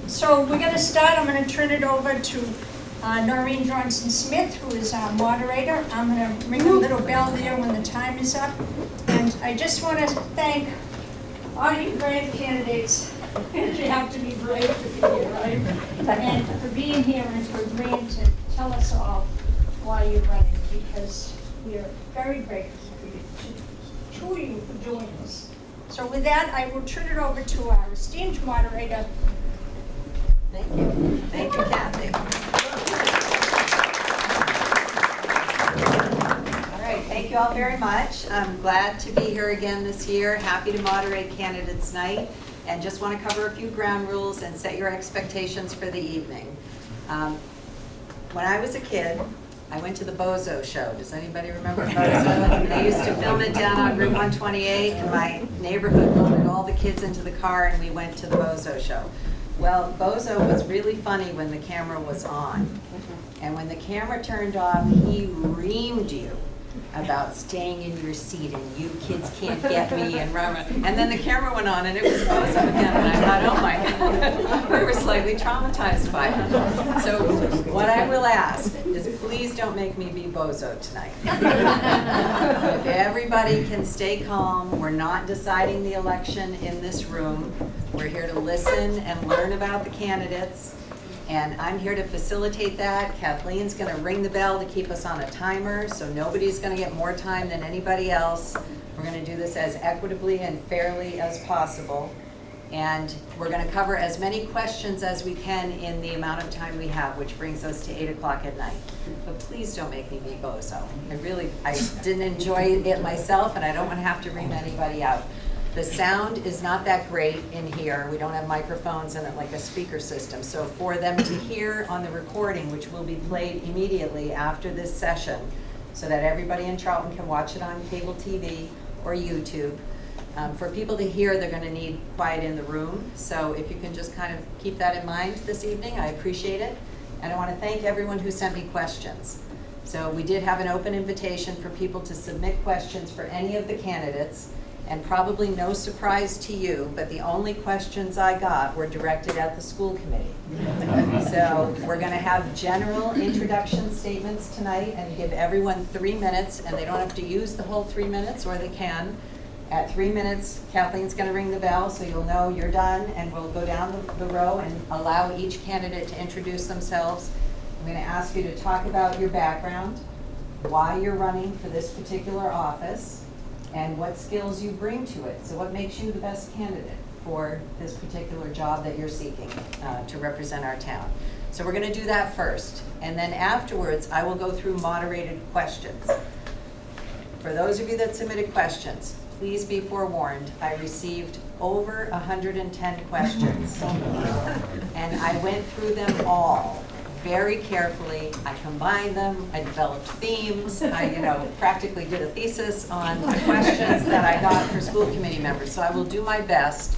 So we're going to start. I'm going to turn it over to Noreen Johnson-Smith, who is our moderator. I'm going to ring a little bell there when the time is up. And I just want to thank all you brave candidates. You have to be brave to be here, right? And for being here and for agreeing to tell us all why you're running, because we are very grateful to you for doing this. So with that, I will turn it over to our esteemed moderator. Thank you. Thank you, Kathy. All right, thank you all very much. I'm glad to be here again this year. Happy to moderate Candidates Night, and just want to cover a few ground rules and set your expectations for the evening. When I was a kid, I went to the Bozo show. Does anybody remember Bozo? They used to film it down on Route 128, and my neighborhood loaded all the kids into the car, and we went to the Bozo show. Well, Bozo was really funny when the camera was on. And when the camera turned off, he reamed you about staying in your seat and you kids can't get me and rah, rah. And then the camera went on and it was Bozo again, and I thought, oh my God, we were slightly traumatized by it. So what I will ask is, please don't make me be Bozo tonight. If everybody can stay calm, we're not deciding the election in this room. We're here to listen and learn about the candidates. And I'm here to facilitate that. Kathleen's going to ring the bell to keep us on a timer, so nobody's going to get more time than anybody else. We're going to do this as equitably and fairly as possible. And we're going to cover as many questions as we can in the amount of time we have, which brings us to 8 o'clock at night. But please don't make me be Bozo. I didn't enjoy it myself, and I don't want to have to ream anybody out. The sound is not that great in here. We don't have microphones and like a speaker system. So for them to hear on the recording, which will be played immediately after this session, so that everybody in Charlton can watch it on cable TV or YouTube. For people to hear, they're going to need quiet in the room. So if you can just kind of keep that in mind this evening, I appreciate it. And I want to thank everyone who sent me questions. So we did have an open invitation for people to submit questions for any of the candidates. And probably no surprise to you, but the only questions I got were directed at the school committee. So we're going to have general introduction statements tonight and give everyone 3 minutes, and they don't have to use the whole 3 minutes, or they can. At 3 minutes, Kathleen's going to ring the bell, so you'll know you're done, and we'll go down the row and allow each candidate to introduce themselves. I'm going to ask you to talk about your background, why you're running for this particular office, and what skills you bring to it. So what makes you the best candidate for this particular job that you're seeking to represent our town. So we're going to do that first. And then afterwards, I will go through moderated questions. For those of you that submitted questions, please be forewarned, I received over 110 questions. And I went through them all very carefully. I combined them, I developed themes, I practically did a thesis on the questions that I got for school committee members. So I will do my best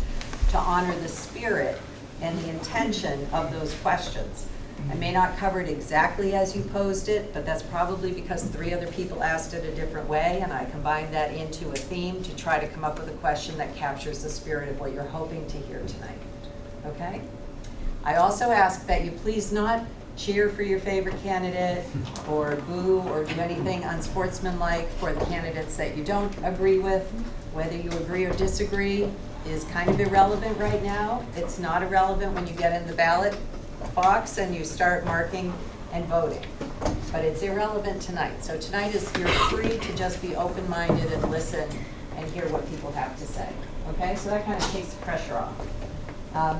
to honor the spirit and the intention of those questions. I may not cover it exactly as you posed it, but that's probably because 3 other people asked it a different way, and I combined that into a theme to try to come up with a question that captures the spirit of what you're hoping to hear tonight. Okay? I also ask that you please not cheer for your favorite candidate or boo or do anything unsportsmanlike for the candidates that you don't agree with. Whether you agree or disagree is kind of irrelevant right now. It's not irrelevant when you get in the ballot box and you start marking and voting. But it's irrelevant tonight. So tonight is, you're free to just be open-minded and listen and hear what people have to say. Okay, so that kind of takes the pressure off.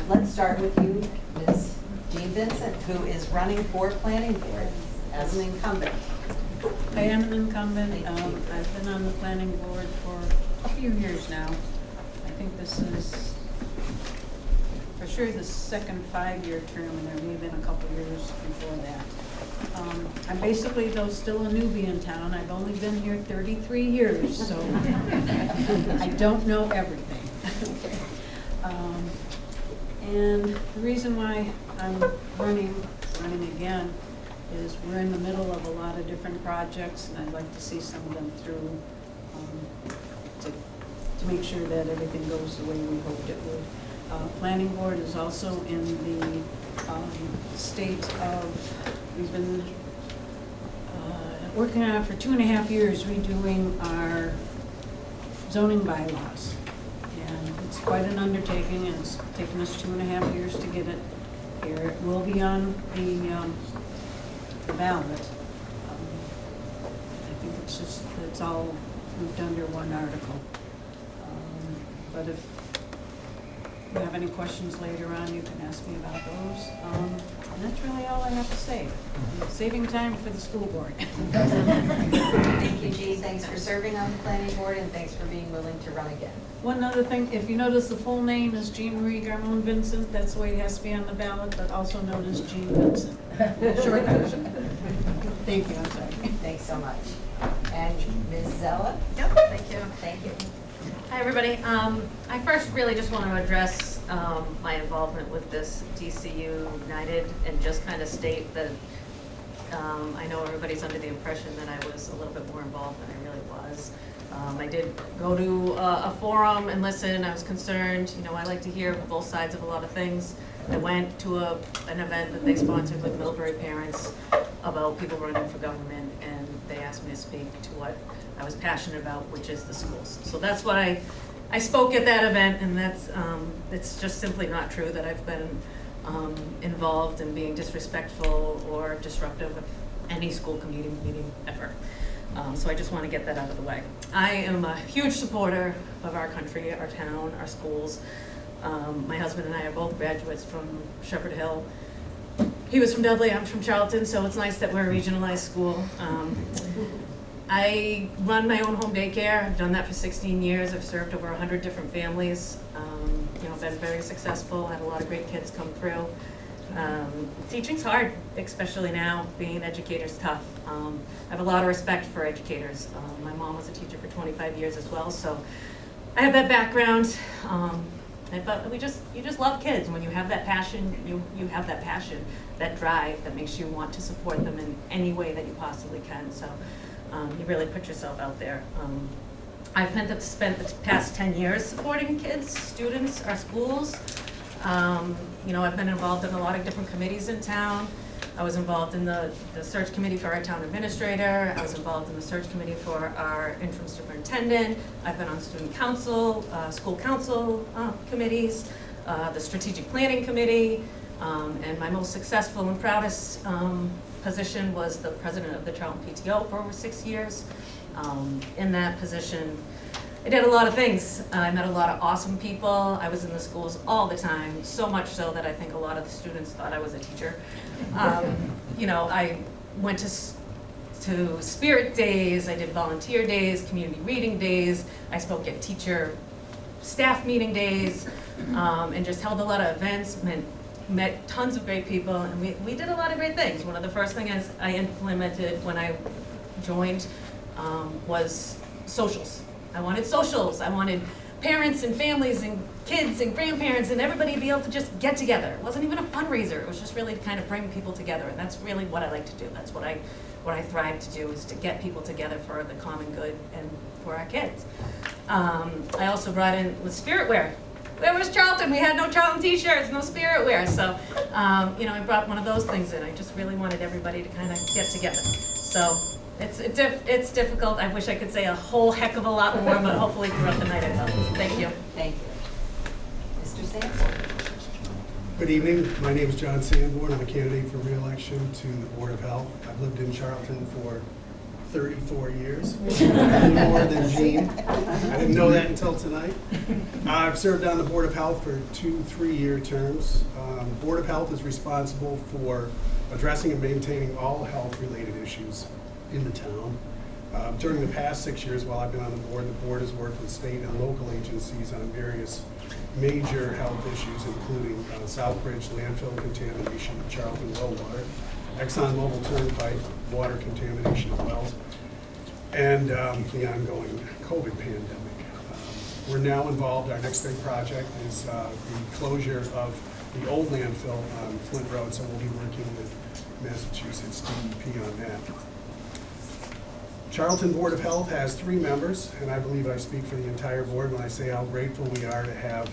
Let's start with you, Ms. Jean Vincent, who is running for planning board as an incumbent. I am an incumbent. I've been on the planning board for a few years now. I think this is for sure the second 5-year term, and there may have been a couple years before that. I'm basically, though, still a newbie in town. I've only been here 33 years, so I don't know everything. And the reason why I'm running again is we're in the middle of a lot of different projects, and I'd like to see some of them through to make sure that everything goes the way we hoped it would. Planning board is also in the state of, we've been working on it for 2.5 years, redoing our zoning bylaws. And it's quite an undertaking, and it's taken us 2.5 years to get it here. It will be on the ballot. I think it's all moved under one article. But if you have any questions later on, you can ask me about those. And that's really all I have to say. Saving time for the school board. Thank you, Jean. Thanks for serving on the planning board, and thanks for being willing to run again. One other thing, if you notice the full name is Jean Marie Garmon Vincent, that's the way it has to be on the ballot, but also known as Jean Vincent. Short version. Thank you, I'm sorry. Thanks so much. And Ms. Zella? Yep, thank you. Thank you. Hi, everybody. I first really just want to address my involvement with this DCU United and just kind of state that I know everybody's under the impression that I was a little bit more involved than I really was. I did go to a forum and listen. I was concerned. You know, I like to hear both sides of a lot of things. I went to an event that they sponsored with Middlebury parents about people running for government, and they asked me to speak to what I was passionate about, which is the schools. So that's why I spoke at that event, and that's it's just simply not true that I've been involved in being disrespectful or disruptive of any school committee meeting ever. So I just want to get that out of the way. I am a huge supporter of our country, our town, our schools. My husband and I are both graduates from Shepherd Hill. He was from Dudley, I'm from Charlton, so it's nice that we're a regionalized school. I run my own home daycare. I've done that for 16 years. I've served over 100 different families. You know, been very successful. Had a lot of great kids come through. Teaching's hard, especially now. Being an educator's tough. I have a lot of respect for educators. My mom was a teacher for 25 years as well, so I have that background. But you just love kids. When you have that passion, you have that passion, that drive that makes you want to support them in any way that you possibly can. So you really put yourself out there. I've spent the past 10 years supporting kids, students, our schools. You know, I've been involved in a lot of different committees in town. I was involved in the search committee for our town administrator. I was involved in the search committee for our interim superintendent. I've been on student council, school council committees, the strategic planning committee, and my most successful and proudest position was the president of the Charlton PTO for over 6 years. In that position, I did a lot of things. I met a lot of awesome people. I was in the schools all the time, so much so that I think a lot of the students thought I was a teacher. You know, I went to Spirit Days, I did volunteer days, community reading days, I spoke at teacher staff meeting days, and just held a lot of events, met tons of great people, and we did a lot of great things. One of the first things I implemented when I joined was socials. I wanted socials. I wanted parents and families and kids and grandparents and everybody to be able to just get together. It wasn't even a fundraiser. It was just really to kind of bring people together, and that's really what I like to do. That's what I thrive to do, is to get people together for the common good and for our kids. I also brought in with Spirit Wear. Where was Charlton? We had no Charlton t-shirts, no Spirit Wear. So, you know, I brought one of those things in. I just really wanted everybody to kind of get together. So it's difficult. I wish I could say a whole heck of a lot more, but hopefully throughout the night I will. Thank you. Thank you. Mr. Sanborn? Good evening. My name is John Sanborn. I'm a candidate for re-election to the Board of Health. I've lived in Charlton for 34 years, more than Jean. I didn't know that until tonight. I've served on the Board of Health for 2 3-year terms. Board of Health is responsible for addressing and maintaining all health-related issues in the town. During the past 6 years while I've been on the board has worked with state and local agencies on various major health issues, including Southbridge landfill contamination, Charlton well water, ExxonMobil turnpike water contamination of wells, and the ongoing COVID pandemic. We're now involved, our next big project is the closure of the old landfill on Flint Road, so we'll be working with Massachusetts DEP on that. Charlton Board of Health has 3 members, and I believe I speak for the entire board when I say how grateful we are to have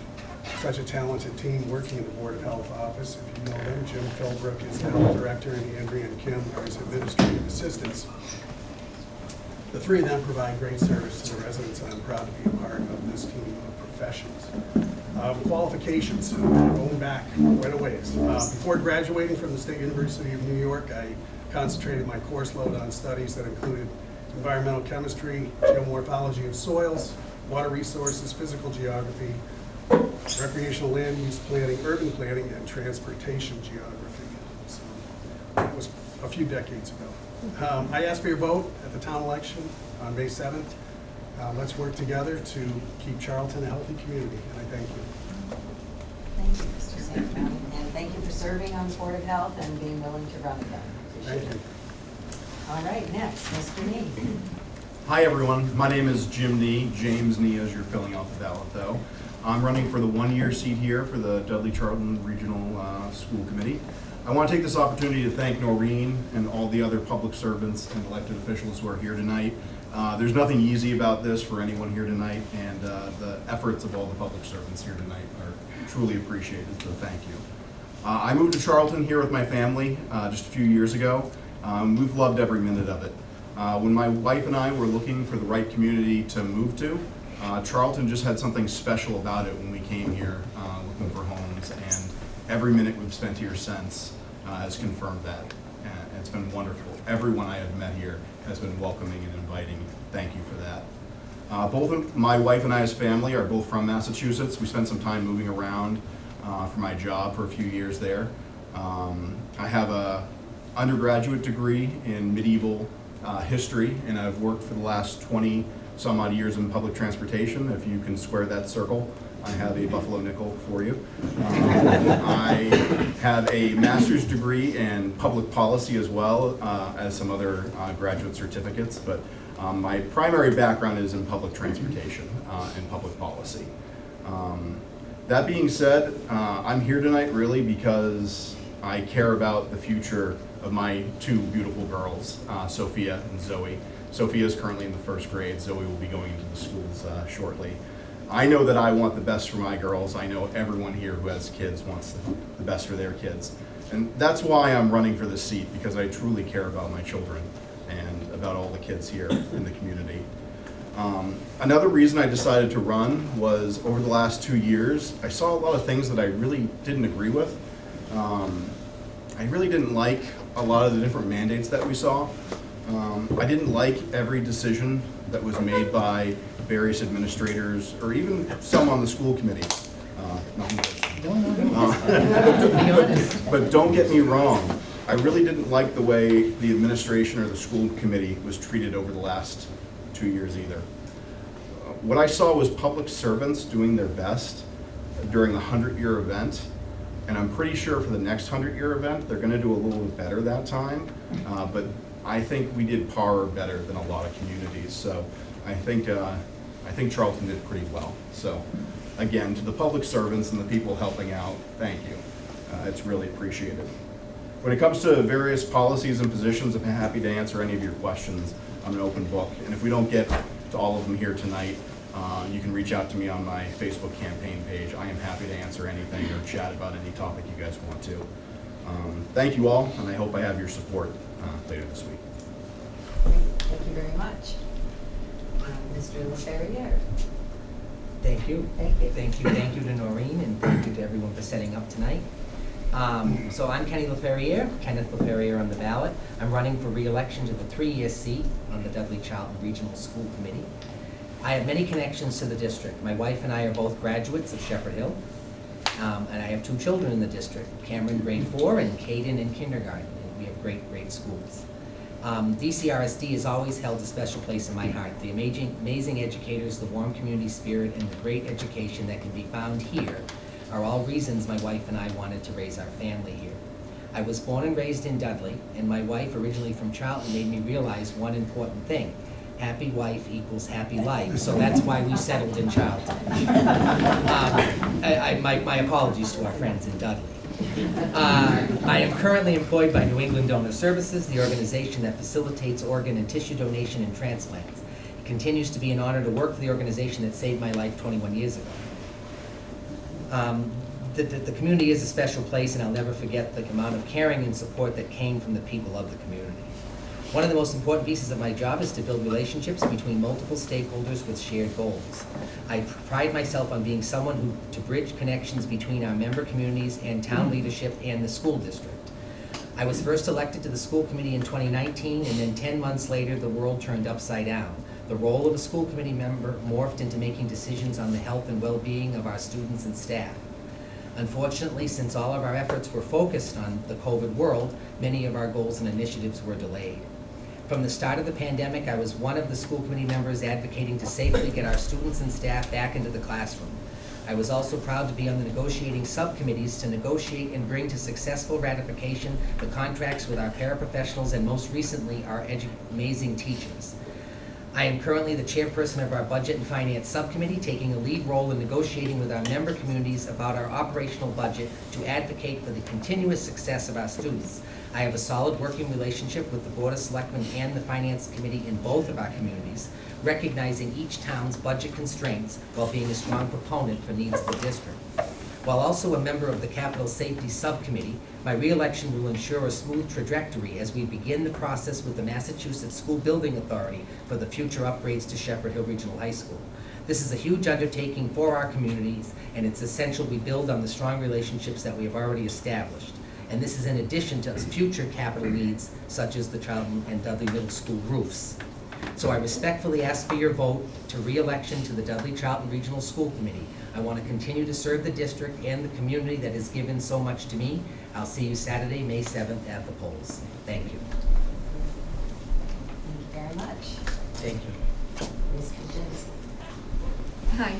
such a talented team working in the Board of Health office. If you know them, Jim Philbrook is the health director, and Andrea and Kim are his administrative assistants. The three of them provide great service to the residents, and I'm proud to be a part of this team of professionals. Qualifications, going back quite a ways. Before graduating from the State University of New York, I concentrated my course load on studies that included environmental chemistry, geomorphology of soils, water resources, physical geography, recreational land use planning, urban planning, and transportation geography. So that was a few decades ago. I ask for your vote at the town election on May 7th. Let's work together to keep Charlton a healthy community, and I thank you. Thank you, Mr. Sandbaum, and thank you for serving on the Board of Health and being willing to run again. Appreciate Thank it. you. All right, next, Mr. Nee. Hi, everyone. My name is Jim Nee, James Nee, as you're filling out the ballot, though. I'm running for the one-year seat here for the Dudley-Charlton Regional School Committee. I want to take this opportunity to thank Noreen and all the other public servants and elected officials who are here tonight. There's nothing easy about this for anyone here tonight, and the efforts of all the public servants here tonight are truly appreciated, so thank you. I moved to Charlton here with my family just a few years ago. We've loved every minute of it. When my wife and I were looking for the right community to move to, Charlton just had something special about it when we came here looking for homes, and every minute we've spent here since has confirmed that. And it's been wonderful. Everyone I have met here has been welcoming and inviting. Thank you for that. Both my wife and I's family are both from Massachusetts. We spent some time moving around for my job for a few years there. I have a undergraduate degree in medieval history, and I've worked for the last 20 some odd years in public transportation. If you can square that circle, I have a Buffalo nickel for you. I have a master's degree in public policy as well as some other graduate certificates, but my primary background is in public transportation and public policy. That being said, I'm here tonight really because I care about the future of my two beautiful girls, Sophia and Zoe. Sophia is currently in the first grade. Zoe will be going into the schools shortly. I know that I want the best for my girls. I know everyone here who has kids wants the best for their kids. And that's why I'm running for this seat, because I truly care about my children and about all the kids here in the community. Another reason I decided to run was over the last 2 years, I saw a lot of things that I really didn't agree with. I really didn't like a lot of the different mandates that we saw. I didn't like every decision that was made by various administrators or even some on the school committee. But don't get me wrong, I really didn't like the way the administration or the school committee was treated over the last 2 years either. What I saw was public servants doing their best during the 100-year event, and I'm pretty sure for the next 100-year event, they're gonna do a little bit better that time, but I think we did par or better than a lot of communities, so I think Charlton did pretty well. So again, to the public servants and the people helping out, thank you. It's really appreciated. When it comes to various policies and positions, I'm happy to answer any of your questions. I'm an open book, and if we don't get to all of them here tonight, you can reach out to me on my Facebook campaign page. I am happy to answer anything or chat about any topic you guys want to. Thank you all, and I hope I have your support later this week. Great, thank you very much. Mr. LaFerriere. Thank you. Thank you. Thank you to Noreen, and thank you to everyone for setting up tonight. So I'm Kenny LaFerriere, Kenneth LaFerriere on the ballot. I'm running for re-election to the 3-year seat on the Dudley-Charlton Regional School Committee. I have many connections to the district. My wife and I are both graduates of Shepherd Hill, and I have 2 children in the district, Cameron grade 4 and Caden in kindergarten, and we have great schools. DCRSD has always held a special place in my heart. The amazing educators, the warm community spirit, and the great education that can be found here are all reasons my wife and I wanted to raise our family here. I was born and raised in Dudley, and my wife, originally from Charlton, made me realize one important thing. Happy wife equals happy life, so that's why we settled in Charlton. My apologies to our friends in Dudley. I am currently employed by New England Donor Services, the organization that facilitates organ and tissue donation and transplants. It continues to be an honor to work for the organization that saved my life 21 years ago. The community is a special place, and I'll never forget the amount of caring and support that came from the people of the community. One of the most important pieces of my job is to build relationships between multiple stakeholders with shared goals. I pride myself on being someone to bridge connections between our member communities and town leadership and the school district. I was first elected to the school committee in 2019, and then 10 months later, the world turned upside down. The role of a school committee member morphed into making decisions on the health and well-being of our students and staff. Unfortunately, since all of our efforts were focused on the COVID world, many of our goals and initiatives were delayed. From the start of the pandemic, I was one of the school committee members advocating to safely get our students and staff back into the classroom. I was also proud to be on the negotiating subcommittees to negotiate and bring to successful ratification the contracts with our paraprofessionals and most recently our amazing teachers. I am currently the chairperson of our Budget and Finance Subcommittee, taking a lead role in negotiating with our member communities about our operational budget to advocate for the continuous success of our students. I have a solid working relationship with the Board of Selectmen and the Finance Committee in both of our communities, recognizing each town's budget constraints while being a strong proponent for needs of the district. While also a member of the Capital Safety Subcommittee, my re-election will ensure a smooth trajectory as we begin the process with the Massachusetts School Building Authority for the future upgrades to Shepherd Hill Regional High School. This is a huge undertaking for our communities, and it's essential we build on the strong relationships that we have already established. And this is in addition to future capital needs, such as the Charlton and Dudley Middle School roofs. So I respectfully ask for your vote to re-election to the Dudley Charlton Regional School Committee. I want to continue to serve the district and the community that has given so much to me. I'll see you Saturday, May 7th at the polls. Thank you. Thank you very much. Thank you. Ms. Kaczynski. Hi.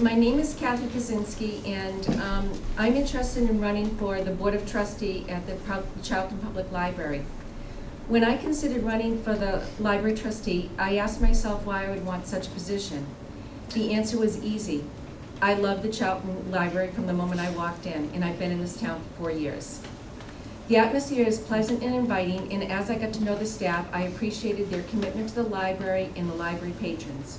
My name is Kathy Kaczynski, and I'm interested in running for the Board of Trustee at the Charlton Public Library. When I considered running for the library trustee, I asked myself why I would want such a position. The answer was easy. I love the Charlton Library from the moment I walked in, and I've been in this town for 4 years. The atmosphere is pleasant and inviting, and as I got to know the staff, I appreciated their commitment to the library and the library patrons.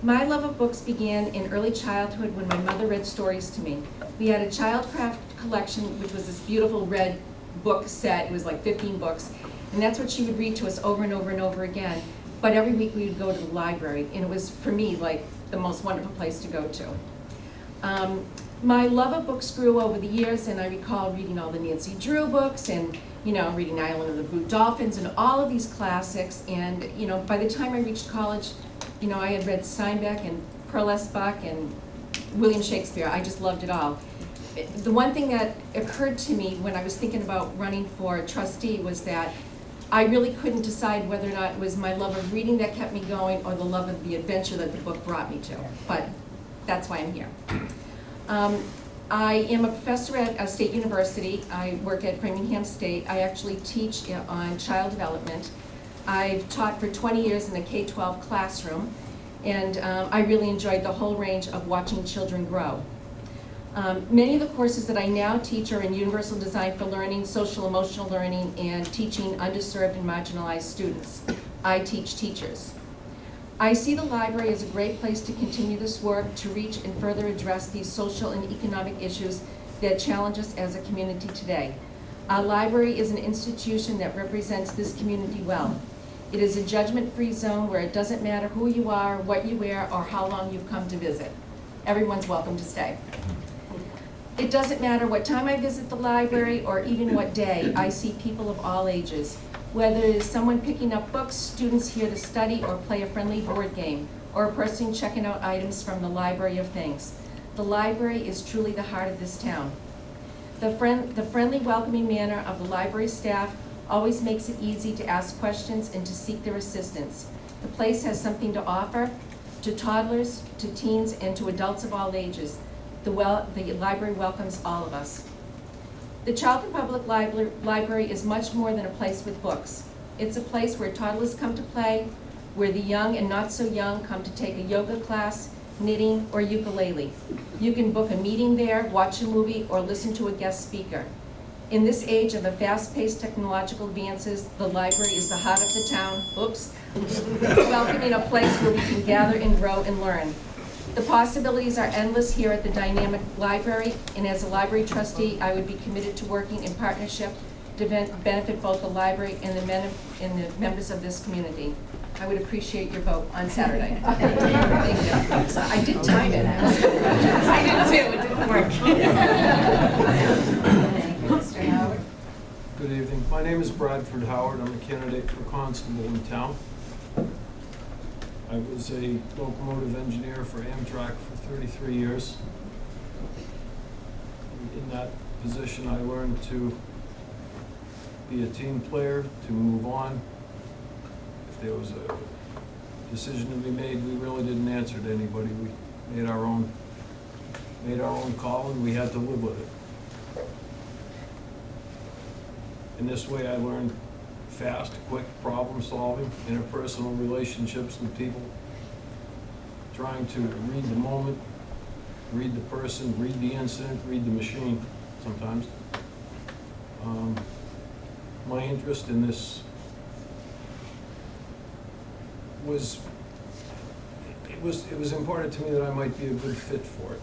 My love of books began in early childhood when my mother read stories to me. We had a childcraft collection, which was this beautiful red book set. It was like 15 books, and that's what she would read to us over and over and over again. But every week we would go to the library, and it was, for me, like the most wonderful place to go to. My love of books grew over the years, and I recall reading all the Nancy Drew books and, reading Island of the Blue Dolphins and all of these classics. And, by the time I reached college, I had read Steinbeck and Pearl S. Buck and William Shakespeare. I just loved it all. The one thing that occurred to me when I was thinking about running for a trustee was that I really couldn't decide whether or not it was my love of reading that kept me going or the love of the adventure that the book brought me to. But that's why I'm here. I am a professor at State University. I work at Framingham State. I actually teach on child development. I've taught for 20 years in a K-12 classroom, and I really enjoyed the whole range of watching children grow. Many of the courses that I now teach are in Universal Design for Learning, Social Emotional Learning, and teaching underserved and marginalized students. I teach teachers. I see the library as a great place to continue this work, to reach and further address these social and economic issues that challenge us as a community today. Our library is an institution that represents this community well. It is a judgment-free zone where it doesn't matter who you are, what you wear, or how long you've come to visit. Everyone's welcome to stay. It doesn't matter what time I visit the library or even what day. I see people of all ages. Whether it is someone picking up books, students here to study or play a friendly board game, or a person checking out items from the Library of Things. The library is truly the heart of this town. The friendly, welcoming manner of the library staff always makes it easy to ask questions and to seek their assistance. The place has something to offer to toddlers, to teens, and to adults of all ages. The library welcomes all of us. The Charlton Public Library is much more than a place with books. It's a place where toddlers come to play, where the young and not so young come to take a yoga class, knitting, or ukulele. You can book a meeting there, watch a movie, or listen to a guest speaker. In this age of the fast-paced technological advances, the library is the heart of the town, welcoming a place where we can gather and grow and learn. The possibilities are endless here at the dynamic library, and as a library trustee, I would be committed to working in partnership to benefit both the library and the members of this community. I would appreciate your vote on Saturday. Thank you. So I did time it. I did too, it didn't work. Thank you, Mr. Howard. Good evening. My name is Bradford Howard. I'm a candidate for Constable in town. I was a locomotive engineer for Amtrak for 33 years. In that position, I learned to be a team player, to move on. If there was a decision to be made, we really didn't answer to anybody. We made our own call, and we had to live with it. In this way, I learned fast, quick problem solving, interpersonal relationships with people, trying to read the moment, read the person, read the incident, read the machine sometimes. My interest in this was important to me that I might be a good fit for it.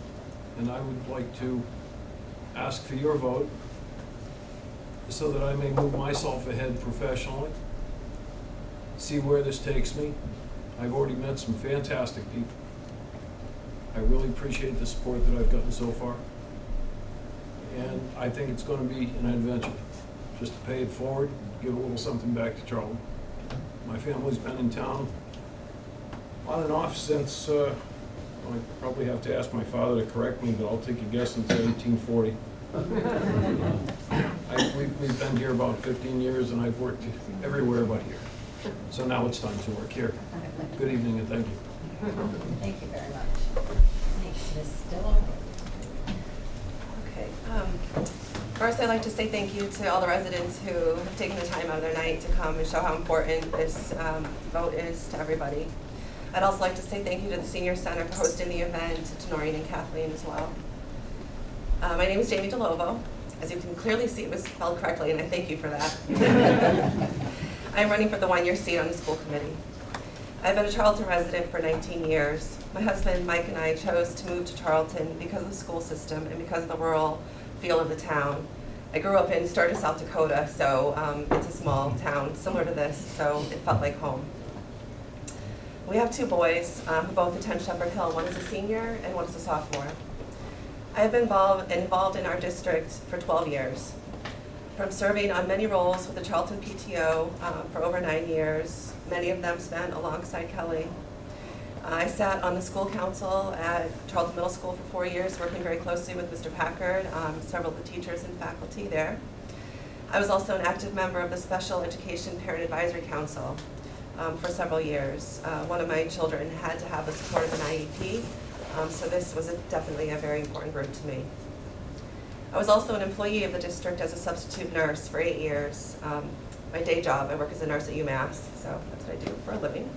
And I would like to ask for your vote so that I may move myself ahead professionally, see where this takes me. I've already met some fantastic people. I really appreciate the support that I've gotten so far. And I think it's going to be an adventure, just to pay it forward, give a little something back to Charlton. My family's been in town on and off since, I probably have to ask my father to correct me, but I'll take a guess until 1840. We've been here about 15 years, and I've worked everywhere but here. So now it's time to work here. Good evening, and thank you. Thank you very much. Thanks, Ms. Stillo. Okay. First, I'd like to say thank you to all the residents who have taken the time out of their night to come and show how important this vote is to everybody. I'd also like to say thank you to the Senior Center for hosting the event, to Noreen and Kathleen as well. My name is Jamie DeLovo. As you can clearly see, it was spelled correctly, and I thank you for that. I'm running for the one-year seat on the school committee. I've been a Charlton resident for 19 years. My husband, Mike, and I chose to move to Charlton because of the school system and because of the rural feel of the town. I grew up in Sturgis, South Dakota, so it's a small town similar to this, so it felt like home. We have two boys who both attend Shepherd Hill. One is a senior and one is a sophomore. I have been involved in our district for 12 years. From serving on many roles with the Charlton PTO for over 9 years, many of them spent alongside Kelly. I sat on the school council at Charlton Middle School for 4 years, working very closely with Mr. Packard, several of the teachers and faculty there. I was also an active member of the Special Education Parent Advisory Council for several years. One of my children had to have the support of an IEP, so this was definitely a very important group to me. I was also an employee of the district as a substitute nurse for 8 years. My day job, I work as a nurse at UMass, so that's what I do for a living.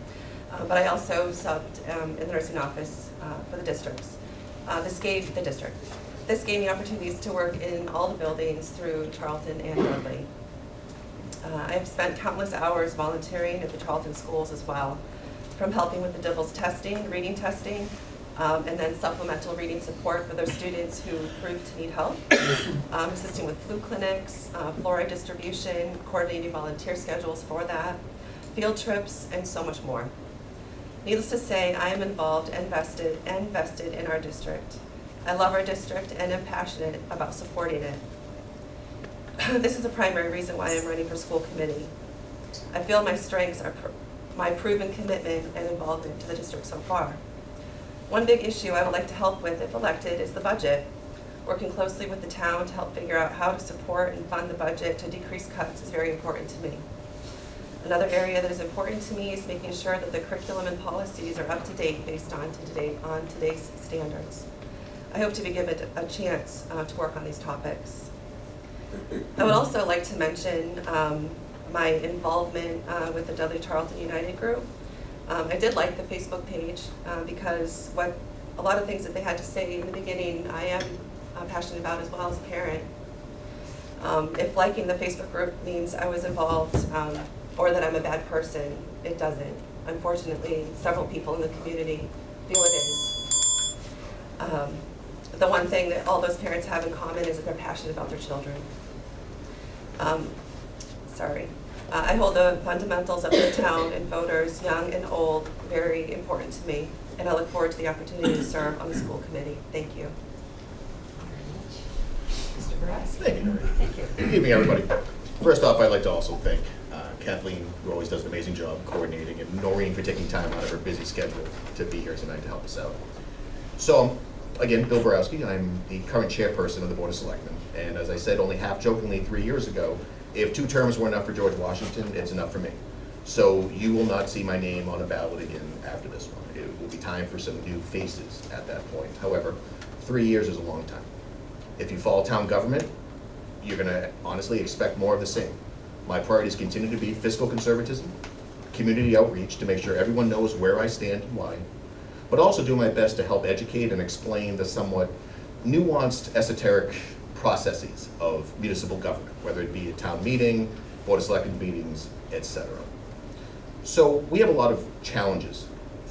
But I also subbed in the nursing office for the districts. This gave me opportunities to work in all the buildings through Charlton and Dudley. I have spent countless hours volunteering at the Charlton schools as well, from helping with the DIVLS testing, reading testing, and then supplemental reading support for those students who proved to need help, assisting with flu clinics, fluoride distribution, coordinating volunteer schedules for that, field trips, and so much more. Needless to say, I am involved and vested in our district. I love our district and am passionate about supporting it. This is the primary reason why I'm running for school committee. I feel my strengths are my proven commitment and involvement to the district so far. One big issue I would like to help with, if elected, is the budget. Working closely with the town to help figure out how to support and fund the budget to decrease cuts is very important to me. Another area that is important to me is making sure that the curriculum and policies are up to date based on today's standards. I hope to be given a chance to work on these topics. I would also like to mention my involvement with the Dudley Charlton United group. I did like the Facebook page because a lot of things that they had to say in the beginning I am passionate about as well as a parent. If liking the Facebook group means I was involved or that I'm a bad person, it doesn't. Unfortunately, several people in the community feel it is. The one thing that all those parents have in common is that they're passionate about their children. I hold the fundamentals of this town and voters, young and old, very important to me, and I look forward to the opportunity to serve on the school committee. Thank you. Mr. Perez? Thank you, Noreen. Good evening, everybody. First off, I'd like to also thank Kathleen, who always does an amazing job coordinating, and Noreen for taking time out of her busy schedule to be here tonight to help us out. So, again, Bill Borowski. I'm the current chairperson of the Board of Selectmen, and as I said only half-jokingly 3 years ago, if 2 terms were enough for George Washington, it's enough for me. So you will not see my name on a ballot again after this one. It will be time for some new faces at that point. However, 3 years is a long time. If you follow town government, you're going to honestly expect more of the same. My priorities continue to be fiscal conservatism, community outreach to make sure everyone knows where I stand and why, but also do my best to help educate and explain the somewhat nuanced, esoteric processes of municipal government, whether it be a town meeting, Board of Selectmen meetings, etc. So we have a lot of challenges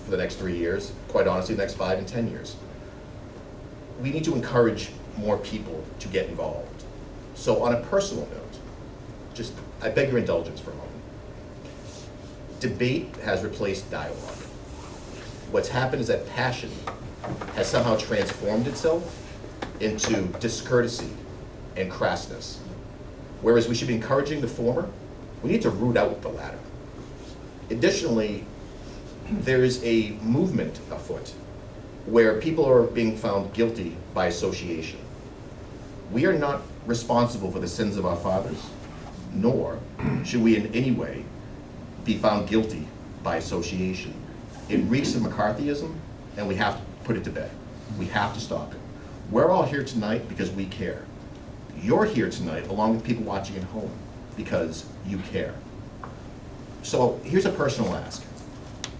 for the next 3 years, quite honestly, the next 5 and 10 years. We need to encourage more people to get involved. So on a personal note, I beg your indulgence for a moment. Debate has replaced dialogue. What's happened is that passion has somehow transformed itself into discourtesy and crassness. Whereas we should be encouraging the former, we need to root out the latter. Additionally, there is a movement afoot where people are being found guilty by association. We are not responsible for the sins of our fathers, nor should we in any way be found guilty by association. It reeks of McCarthyism, and we have to put it to bed. We have to stop it. We're all here tonight because we care. You're here tonight along with people watching at home because you care. So here's a personal ask.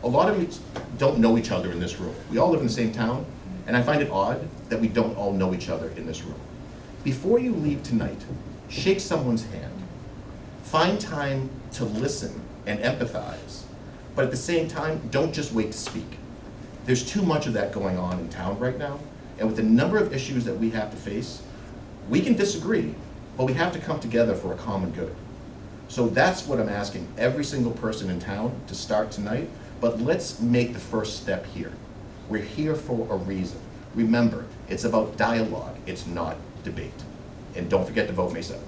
A lot of you don't know each other in this room. We all live in the same town, and I find it odd that we don't all know each other in this room. Before you leave tonight, shake someone's hand. Find time to listen and empathize, but at the same time, don't just wait to speak. There's too much of that going on in town right now, and with the number of issues that we have to face, we can disagree, but we have to come together for a common good. So that's what I'm asking every single person in town to start tonight, but let's make the first step here. We're here for a reason. Remember, it's about dialogue, it's not debate. And don't forget to vote May 7th.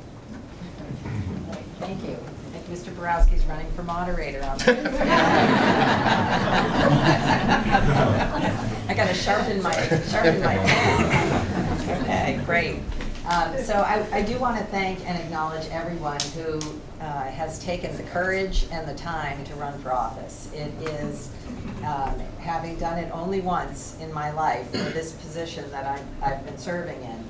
Thank you. I think Mr. Borowski's running for moderator on this. I gotta sharpen my pen. Okay, great. So I do want to thank and acknowledge everyone who has taken the courage and the time to run for office. It is, having done it only once in my life for this position that I've been serving in,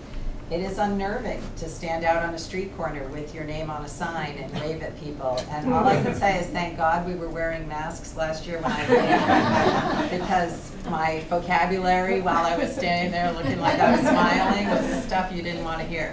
it is unnerving to stand out on a street corner with your name on a sign and wave at people. And all I can say is thank God we were wearing masks last year when I waved, because my vocabulary while I was standing there looking like I was smiling was stuff you didn't want to hear.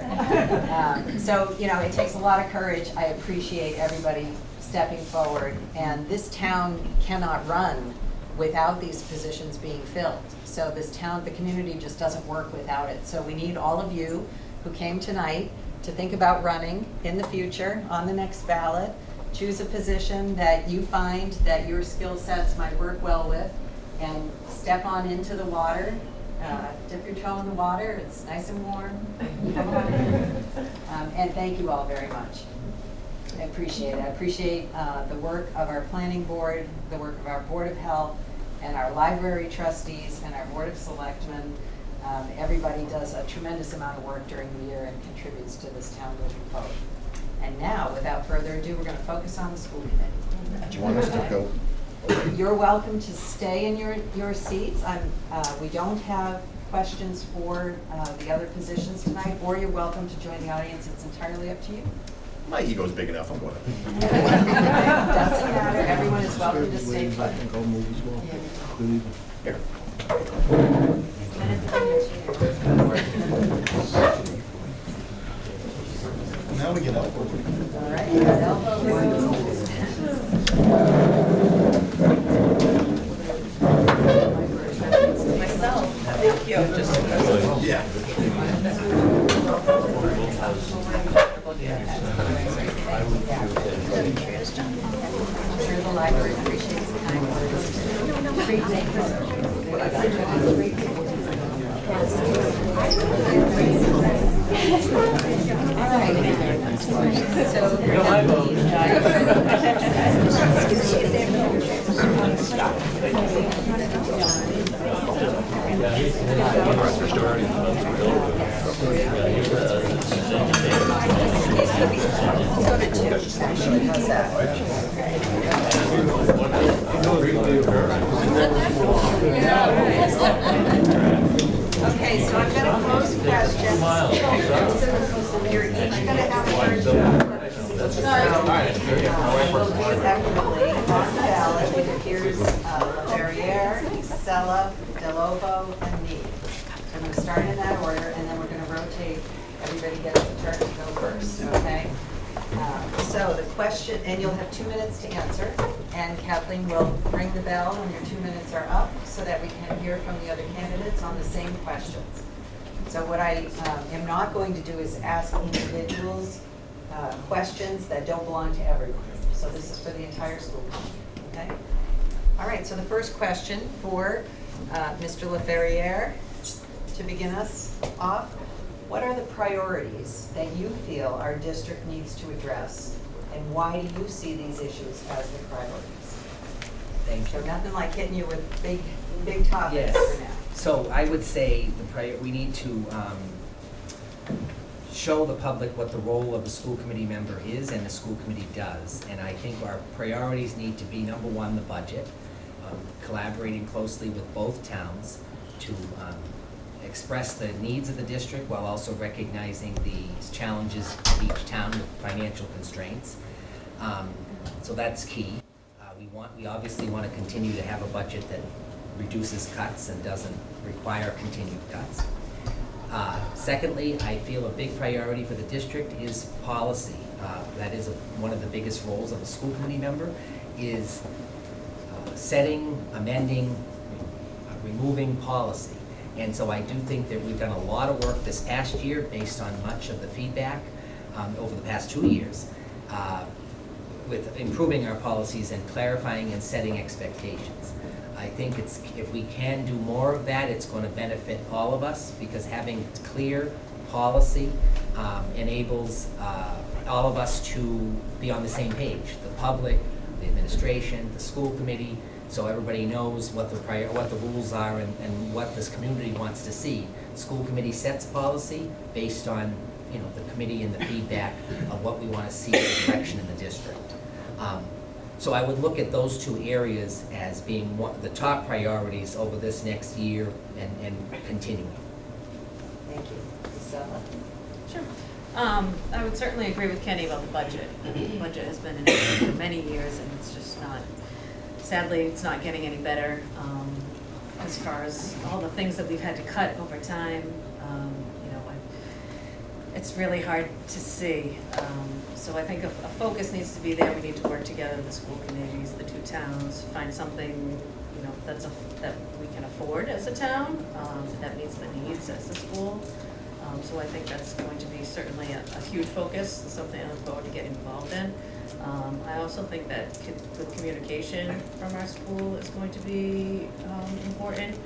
So, you know, it takes a lot of courage. I appreciate everybody stepping forward. And this town cannot run without these positions being filled. So this town, the community just doesn't work without it. So we need all of you who came tonight to think about running in the future on the next ballot. Choose a position that you find that your skill sets might work well with, and step on into the water. Dip your toe in the water. It's nice and warm. And thank you all very much. I appreciate it. I appreciate the work of our planning board, the work of our Board of Health, and our library trustees, and our Board of Selectmen. Everybody does a tremendous amount of work during the year and contributes to this town moving forward. And now, without further ado, we're going to focus on the school committee. Do you want us to go? You're welcome to stay in your seats. We don't have questions for the other positions tonight, or you're welcome to join the audience. It's entirely up to you. My ego's big enough, I'm going to. Doesn't matter. Everyone is welcome to stay put. I think I'll move as well. Good evening. Here. Now we get out. All right. Elbow Myself, thank you. I'm sure the library appreciates the kind Okay, so I've got a closed question. You're each going to have a turn to we'll do it equitably. On the ballot, it appears Verrier, Sella, Delovo, and me. So I'm going to start in that order, and then we're going to rotate. Everybody gets a turn to go first, okay? So the question, and you'll have 2 minutes to answer, and Kathleen will ring the bell when your 2 minutes are up so that we can hear from the other candidates on the same questions. So what I am not going to do is ask individuals questions that don't belong to everyone. So this is for the entire school committee, okay? All right, so the first question for Mr. LaFerriere, to begin us off, what are the priorities that you feel our district needs to address, and why do you see these issues as the priorities? Thank you. So nothing like hitting you with big topics Yes. for now. So I would say we need to show the public what the role of the school committee member is and the school committee does. And I think our priorities need to be, number one, the budget, collaborating closely with both towns to express the needs of the district while also recognizing the challenges of each town with financial constraints. So that's key. We obviously want to continue to have a budget that reduces cuts and doesn't require continued cuts. Secondly, I feel a big priority for the district is policy. That is one of the biggest roles of a school committee member, is setting, amending, removing policy. And so I do think that we've done a lot of work this past year based on much of the feedback over the past 2 years with improving our policies and clarifying and setting expectations. I think if we can do more of that, it's going to benefit all of us, because having clear policy enables all of us to be on the same page. The public, the administration, the school committee, so everybody knows what the rules are and what this community wants to see. School committee sets policy based on, the committee and the feedback of what we want to see as direction in the district. So I would look at those two areas as being the top priorities over this next year and continuing. Thank you. Isabella? Sure. I would certainly agree with Kenny about the budget. The budget has been in issue for many years, and it's just not, sadly, it's not getting any better as far as all the things that we've had to cut over time. It's really hard to see. So I think a focus needs to be there. We need to work together, the school committees, the two towns, find something, that we can afford as a town, that meets the needs as a school. So I think that's going to be certainly a huge focus, something I look forward to getting involved in. I also think that with communication from our school is going to be important.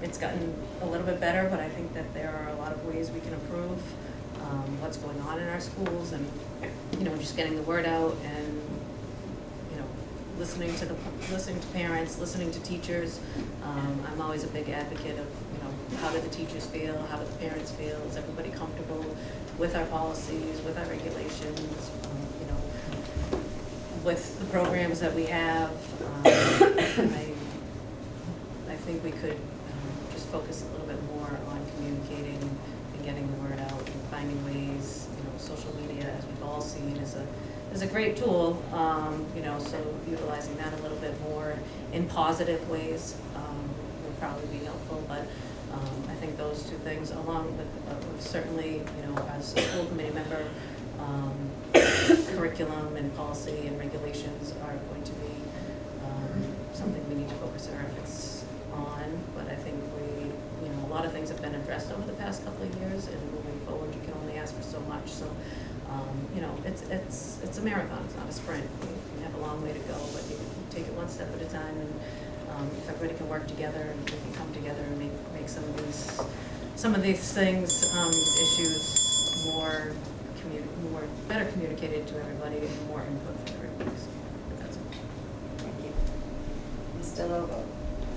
It's gotten a little bit better, but I think that there are a lot of ways we can improve what's going on in our schools, and just getting the word out, and listening to parents, listening to teachers. I'm always a big advocate of how do the teachers feel, how do the parents feel, is everybody comfortable with our policies, with our regulations, with the programs that we have. I think we could just focus a little bit more on communicating and getting the word out and finding ways. Social media, as we've all seen, is a great tool. So utilizing that a little bit more in positive ways would probably be helpful. But I think those two things, along with certainly, as a school committee member, curriculum and policy and regulations are going to be something we need to focus our efforts on. But I think we you know, a lot of things have been addressed over the past couple of years, and moving forward, you can only ask for so much. So, you know, it's a marathon, it's not a sprint. You have a long way to go, but you can take it one step at a time, and if everybody can work together and we can come together and make some of these things, these issues more better communicated to everybody and more input from everybody. So that's all. Thank you. Mr. Lobo,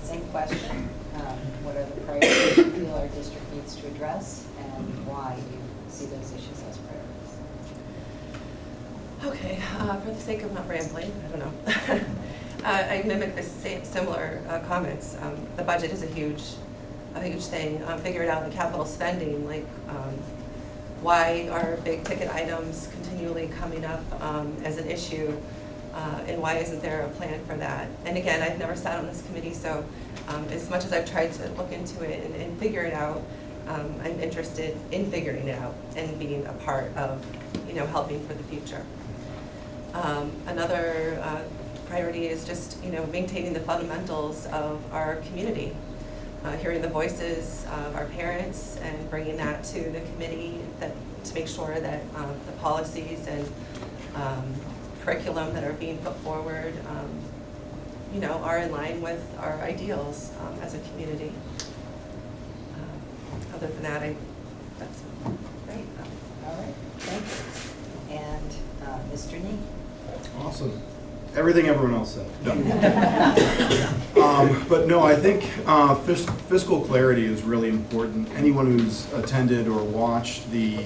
same question. What are the priorities you feel our district needs to address, and why do you see those issues as priorities? Okay, for the sake of not rambling, I don't know. I mimic the similar comments. The budget is a huge thing. Figuring out the capital spending, like why are big ticket items continually coming up as an issue, and why isn't there a plan for that? And again, I've never sat on this committee, so as much as I've tried to look into it and figure it out, I'm interested in figuring it out and being a part of, you know, helping for the future. Another priority is just, you know, maintaining the fundamentals of our community, hearing the voices of our parents and bringing that to the committee to make sure that the policies and curriculum that are being put forward, you know, are in line with our ideals as a community. Other than that, that's great. All right, thank you. And Mr. Nee? Awesome. Everything everyone else said. Done. But no, I think fiscal clarity is really important. Anyone who's attended or watched the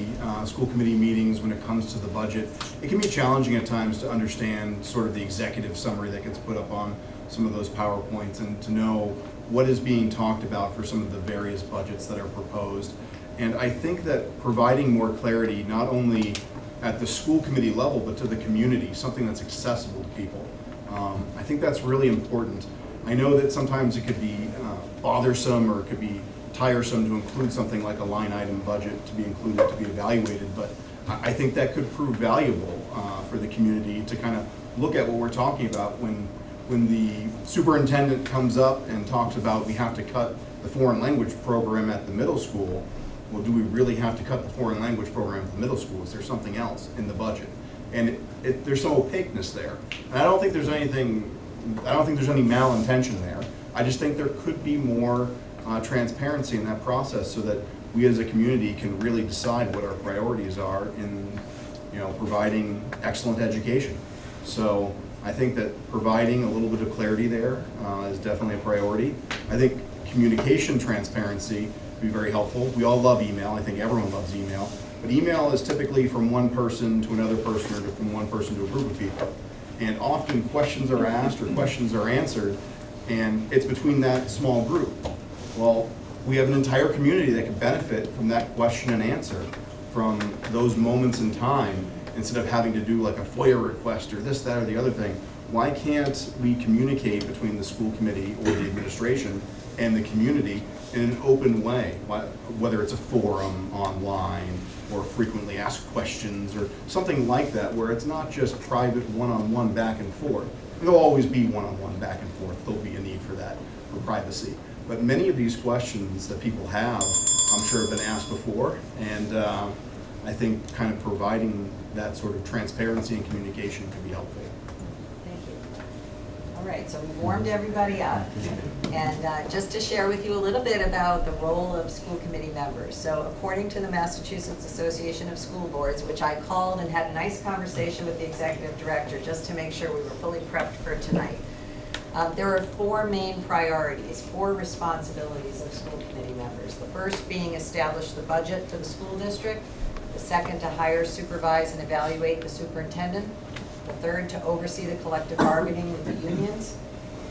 school committee meetings when it comes to the budget, it can be challenging at times to understand sort of the executive summary that gets put up on some of those PowerPoints and to know what is being talked about for some of the various budgets that are proposed. And I think that providing more clarity, not only at the school committee level, but to the community, something that's accessible to people. I think that's really important. I know that sometimes it could be bothersome or it could be tiresome to include something like a line item budget to be included, to be evaluated, but I think that could prove valuable for the community to kind of look at what we're talking about when the superintendent comes up and talks about we have to cut the foreign language program at the middle school. Well, do we really have to cut the foreign language program at the middle school? Is there something else in the budget? And there's some opaqueness there. And I don't think there's any malintention there. I just think there could be more transparency in that process so that we as a community can really decide what our priorities are in, you know, providing excellent education. So I think that providing a little bit of clarity there is definitely a priority. I think communication transparency be very helpful. We all love email. I think everyone loves email. But email is typically from one person to another person or from one person to a group of people. And often questions are asked or questions are answered, and it's between that small group. Well, we have an entire community that could benefit from that question and answer, from those moments in time, instead of having to do like a FOIA request or this, that, or the other thing. Why can't we communicate between the school committee or the administration and the community in an open way, whether it's a forum online or frequently asked questions or something like that, where it's not just private one-on-one back and forth. There'll always be one-on-one back and forth. There'll be a need for that, for privacy. But many of these questions that people have, I'm sure have been asked before, and I think kind of providing that sort of transparency and communication could be helpful. Thank you. All right, so we've warmed everybody up. And just to share with you a little bit about the role of school committee members. So according to the Massachusetts Association of School Boards, which I called and had a nice conversation with the executive director just to make sure we were fully prepped for tonight, there are 4 main priorities, 4 responsibilities of school committee members. The first being establish the budget for the school district. The second, to hire, supervise, and evaluate the superintendent. The third, to oversee the collective bargaining with the unions.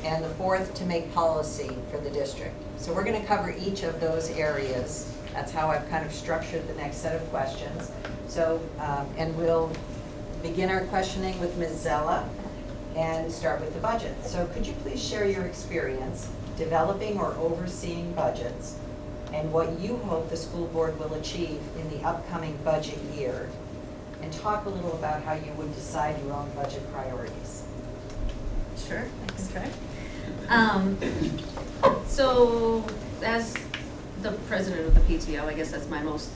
And the fourth, to make policy for the district. So we're going to cover each of those areas. That's how I've kind of structured the next set of questions. So, and we'll begin our questioning with Ms. Zella and start with the budget. So could you please share your experience developing or overseeing budgets and what you hope the school board will achieve in the upcoming budget year? And talk a little about how you would decide your own budget priorities. Sure, I can try. So as the president of the PTO. I guess that's my most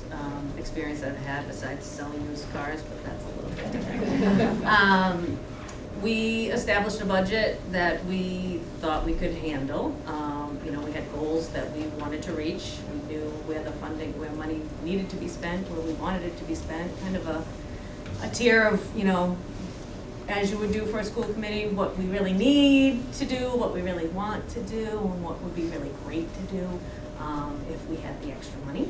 experience I've had besides selling used cars, but that's a little bit different. We established a budget that we thought we could handle. You know, we had goals that we wanted to reach. We knew where the funding, where money needed to be spent, where we wanted it to be spent, kind of a tier of, you know, as you would do for a school committee, what we really need to do, what we really want to do, and what would be really great to do if we had the extra money.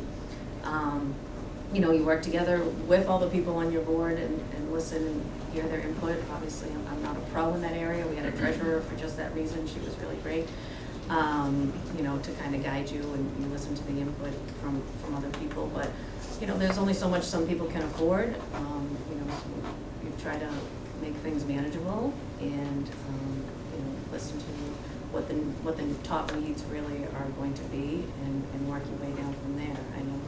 You know, you work together with all the people on your board and listen and hear their input. Obviously, I'm not a pro in that area. We had a treasurer for just that reason. She was really great, you know, to kind of guide you, and you listen to the input from other people. But, you know, there's only so much some people can afford. You know, you try to make things manageable and, you know, listen to what the top needs really are going to be and work your way down from there. I know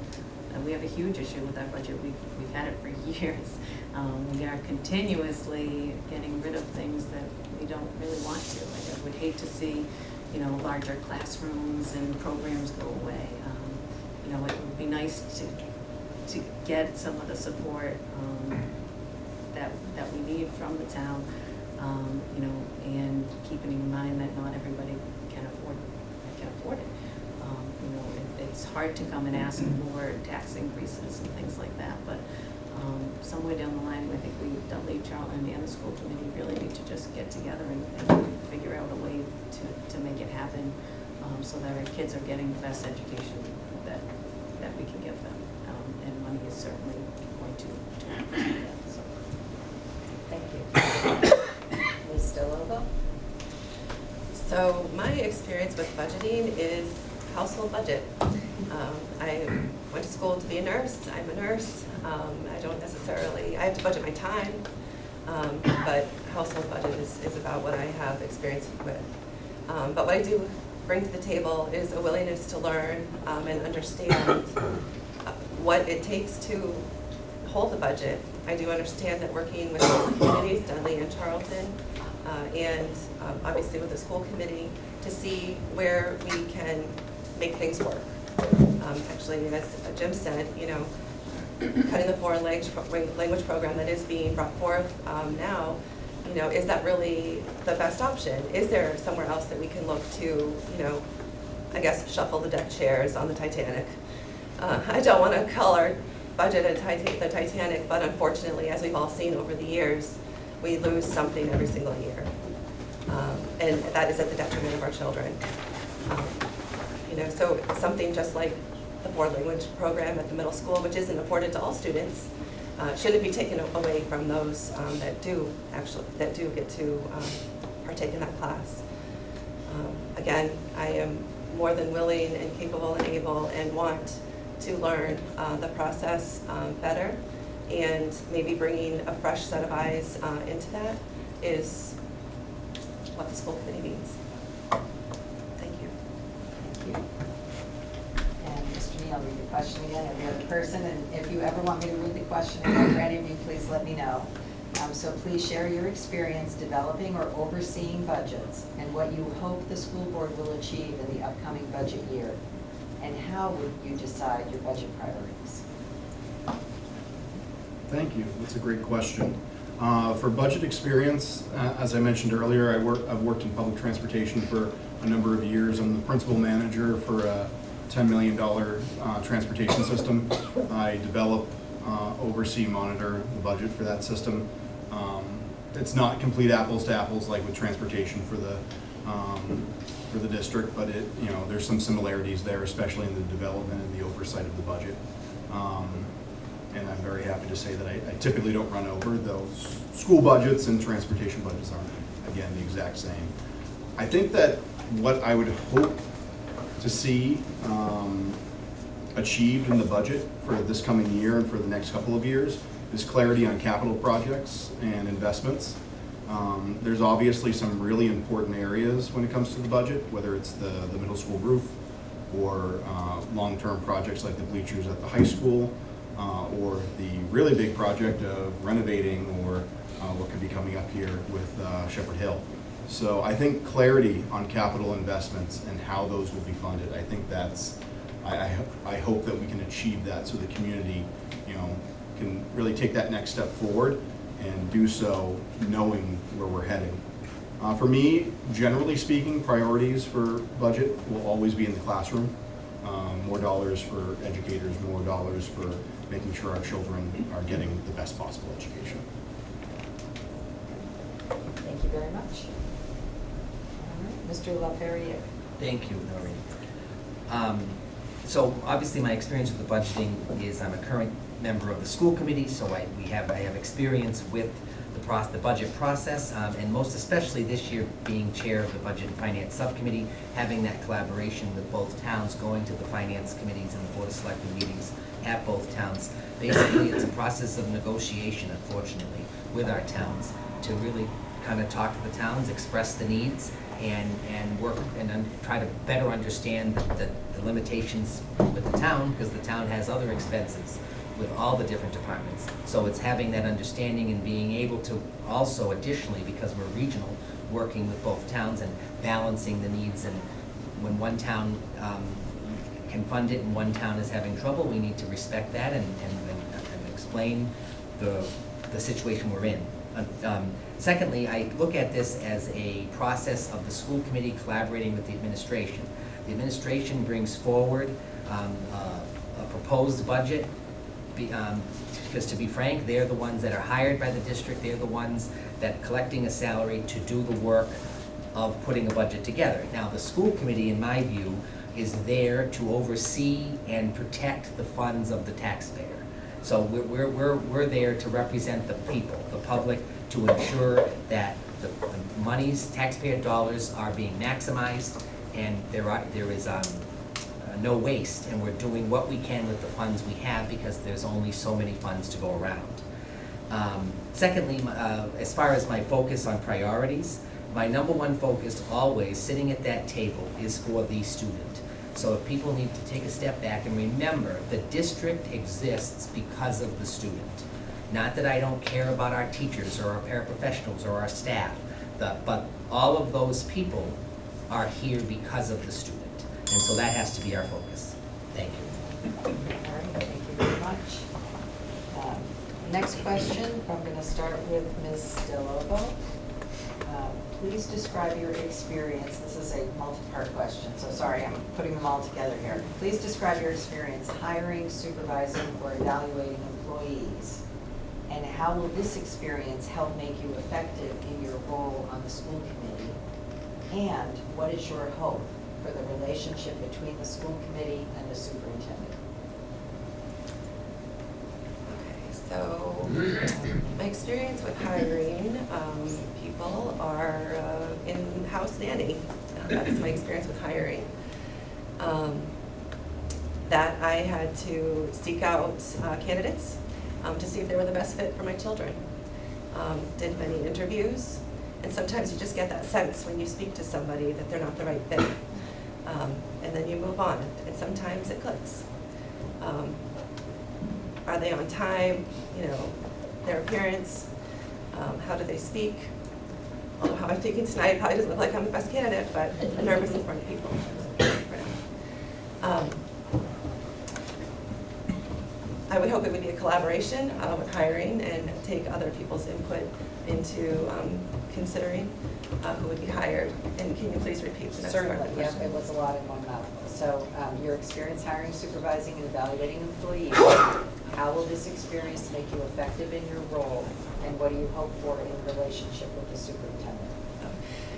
we have a huge issue with that budget. We've had it for years. We are continuously getting rid of things that we don't really want to. Like, I would hate to see, you know, larger classrooms and programs go away. You know, it would be nice to get some of the support that we need from the town, you know, and keeping in mind that not everybody can afford it. You know, it's hard to come and ask for tax increases and things like that, but somewhere down the line, I think we, Dudley, Charlton, and the school committee really need to just get together and figure out a way to make it happen, so that our kids are getting the best education that we can give them, and money is certainly going to help us do that. So. Thank you. Ms. Delovo? So my experience with budgeting is household budget. I went to school to be a nurse. I'm a nurse. I don't necessarily, I have to budget my time, but household budget is about what I have experience with. But what I do bring to the table is a willingness to learn and understand what it takes to hold the budget. I do understand that working with communities, Dudley and Charlton, and obviously with the school committee, to see where we can make things work. Actually, as Jim said, you know, cutting the foreign language program that is being brought forth now, you know, is that really the best option? Is there somewhere else that we can look to, you know, I guess shuffle the deck chairs on the Titanic? I don't want to call our budget the Titanic, but unfortunately, as we've all seen over the years, we lose something every single year. And that is at the detriment of our children. You know, so something just like the foreign language program at the middle school, which isn't afforded to all students, shouldn't be taken away from those that do get to partake in that class. Again, I am more than willing and capable and able and want to learn the process better, and maybe bringing a fresh set of eyes into that is what the school committee needs. Thank you. Thank you. And Mr. Neal, read the question again, every other person, and if you ever want me to read the question again for any of you, please let me know. So please share your experience developing or overseeing budgets and what you hope the school board will achieve in the upcoming budget year. And how would you decide your budget priorities? Thank you. That's a great question. For budget experience, as I mentioned earlier, I've worked in public transportation for a number of years. I'm the principal manager for a $10 million transportation system. I develop, oversee, monitor the budget for that system. It's not complete apples to apples like with transportation for the district, but there's some similarities there, especially in the development and the oversight of the budget. And I'm very happy to say that I typically don't run over those. School budgets and transportation budgets aren't, again, the exact same. I think that what I would hope to see achieved in the budget for this coming year and for the next couple of years is clarity on capital projects and investments. There's obviously some really important areas when it comes to the budget, whether it's the middle school roof or long-term projects like the bleachers at the high school, or the really big project of renovating or what could be coming up here with Shepherd Hill. So I think clarity on capital investments and how those will be funded, I think that's I hope that we can achieve that so the community, you know, can really take that next step forward and do so knowing where we're heading. For me, generally speaking, priorities for budget will always be in the classroom. More dollars for educators, more dollars for making sure our children are getting the best possible education. Thank you very much. All right, Mr. LaFerriere. Thank you, Noreen. So obviously my experience with the budgeting is I'm a current member of the school committee, so I have experience with the budget process, and most especially this year being chair of the Budget and Finance Subcommittee, having that collaboration with both towns, going to the finance committees and the Board of Selectmen meetings at both towns. Basically, it's a process of negotiation, unfortunately, with our towns to really kind of talk to the towns, express the needs, and work and try to better understand the limitations with the town, because the town has other expenses with all the different departments. So it's having that understanding and being able to also additionally, because we're regional, working with both towns and balancing the needs. And when one town can fund it and one town is having trouble, we need to respect that and explain the situation we're in. Secondly, I look at this as a process of the school committee collaborating with the administration. The administration brings forward a proposed budget, because to be frank, they're the ones that are hired by the district, they're the ones that collecting a salary to do the work of putting a budget together. Now, the school committee, in my view, is there to oversee and protect the funds of the taxpayer. So we're there to represent the people, the public, to ensure that the monies, taxpayer dollars, are being maximized and there is no waste, and we're doing what we can with the funds we have because there's only so many funds to go around. Secondly, as far as my focus on priorities, my number one focus always, sitting at that table, is for the student. So if people need to take a step back and remember, the district exists because of the student. Not that I don't care about our teachers or our paraprofessionals or our staff, but all of those people are here because of the student. And so that has to be our focus. Thank you. All right, thank you very much. Next question, I'm going to start with Ms. DeLobo. Please describe your experience. This is a multi-part question, so sorry, I'm putting them all together here. Please describe your experience hiring, supervising, or evaluating employees. And how will this experience help make you effective in your role on the school committee? And what is your hope for the relationship between the school committee and the superintendent? Okay, so my experience with hiring people are in-house nanny. That's my experience with hiring. That I had to seek out candidates to see if they were the best fit for my children. Did many interviews, and sometimes you just get that sense when you speak to somebody that they're not the right fit. And then you move on, and sometimes it clicks. Are they on time? You know, their appearance, how do they speak? Although how I'm speaking tonight probably doesn't look like I'm the best candidate, but I'm nervous in front of people. I would hope it would be a collaboration with hiring and take other people's input into considering who would be hired. And can you please repeat the next part of the Certainly, question? yeah, it was a lot in one mouthful. So your experience hiring, supervising, and evaluating employees, how will this experience make you effective in your role? And what do you hope for in relationship with the superintendent?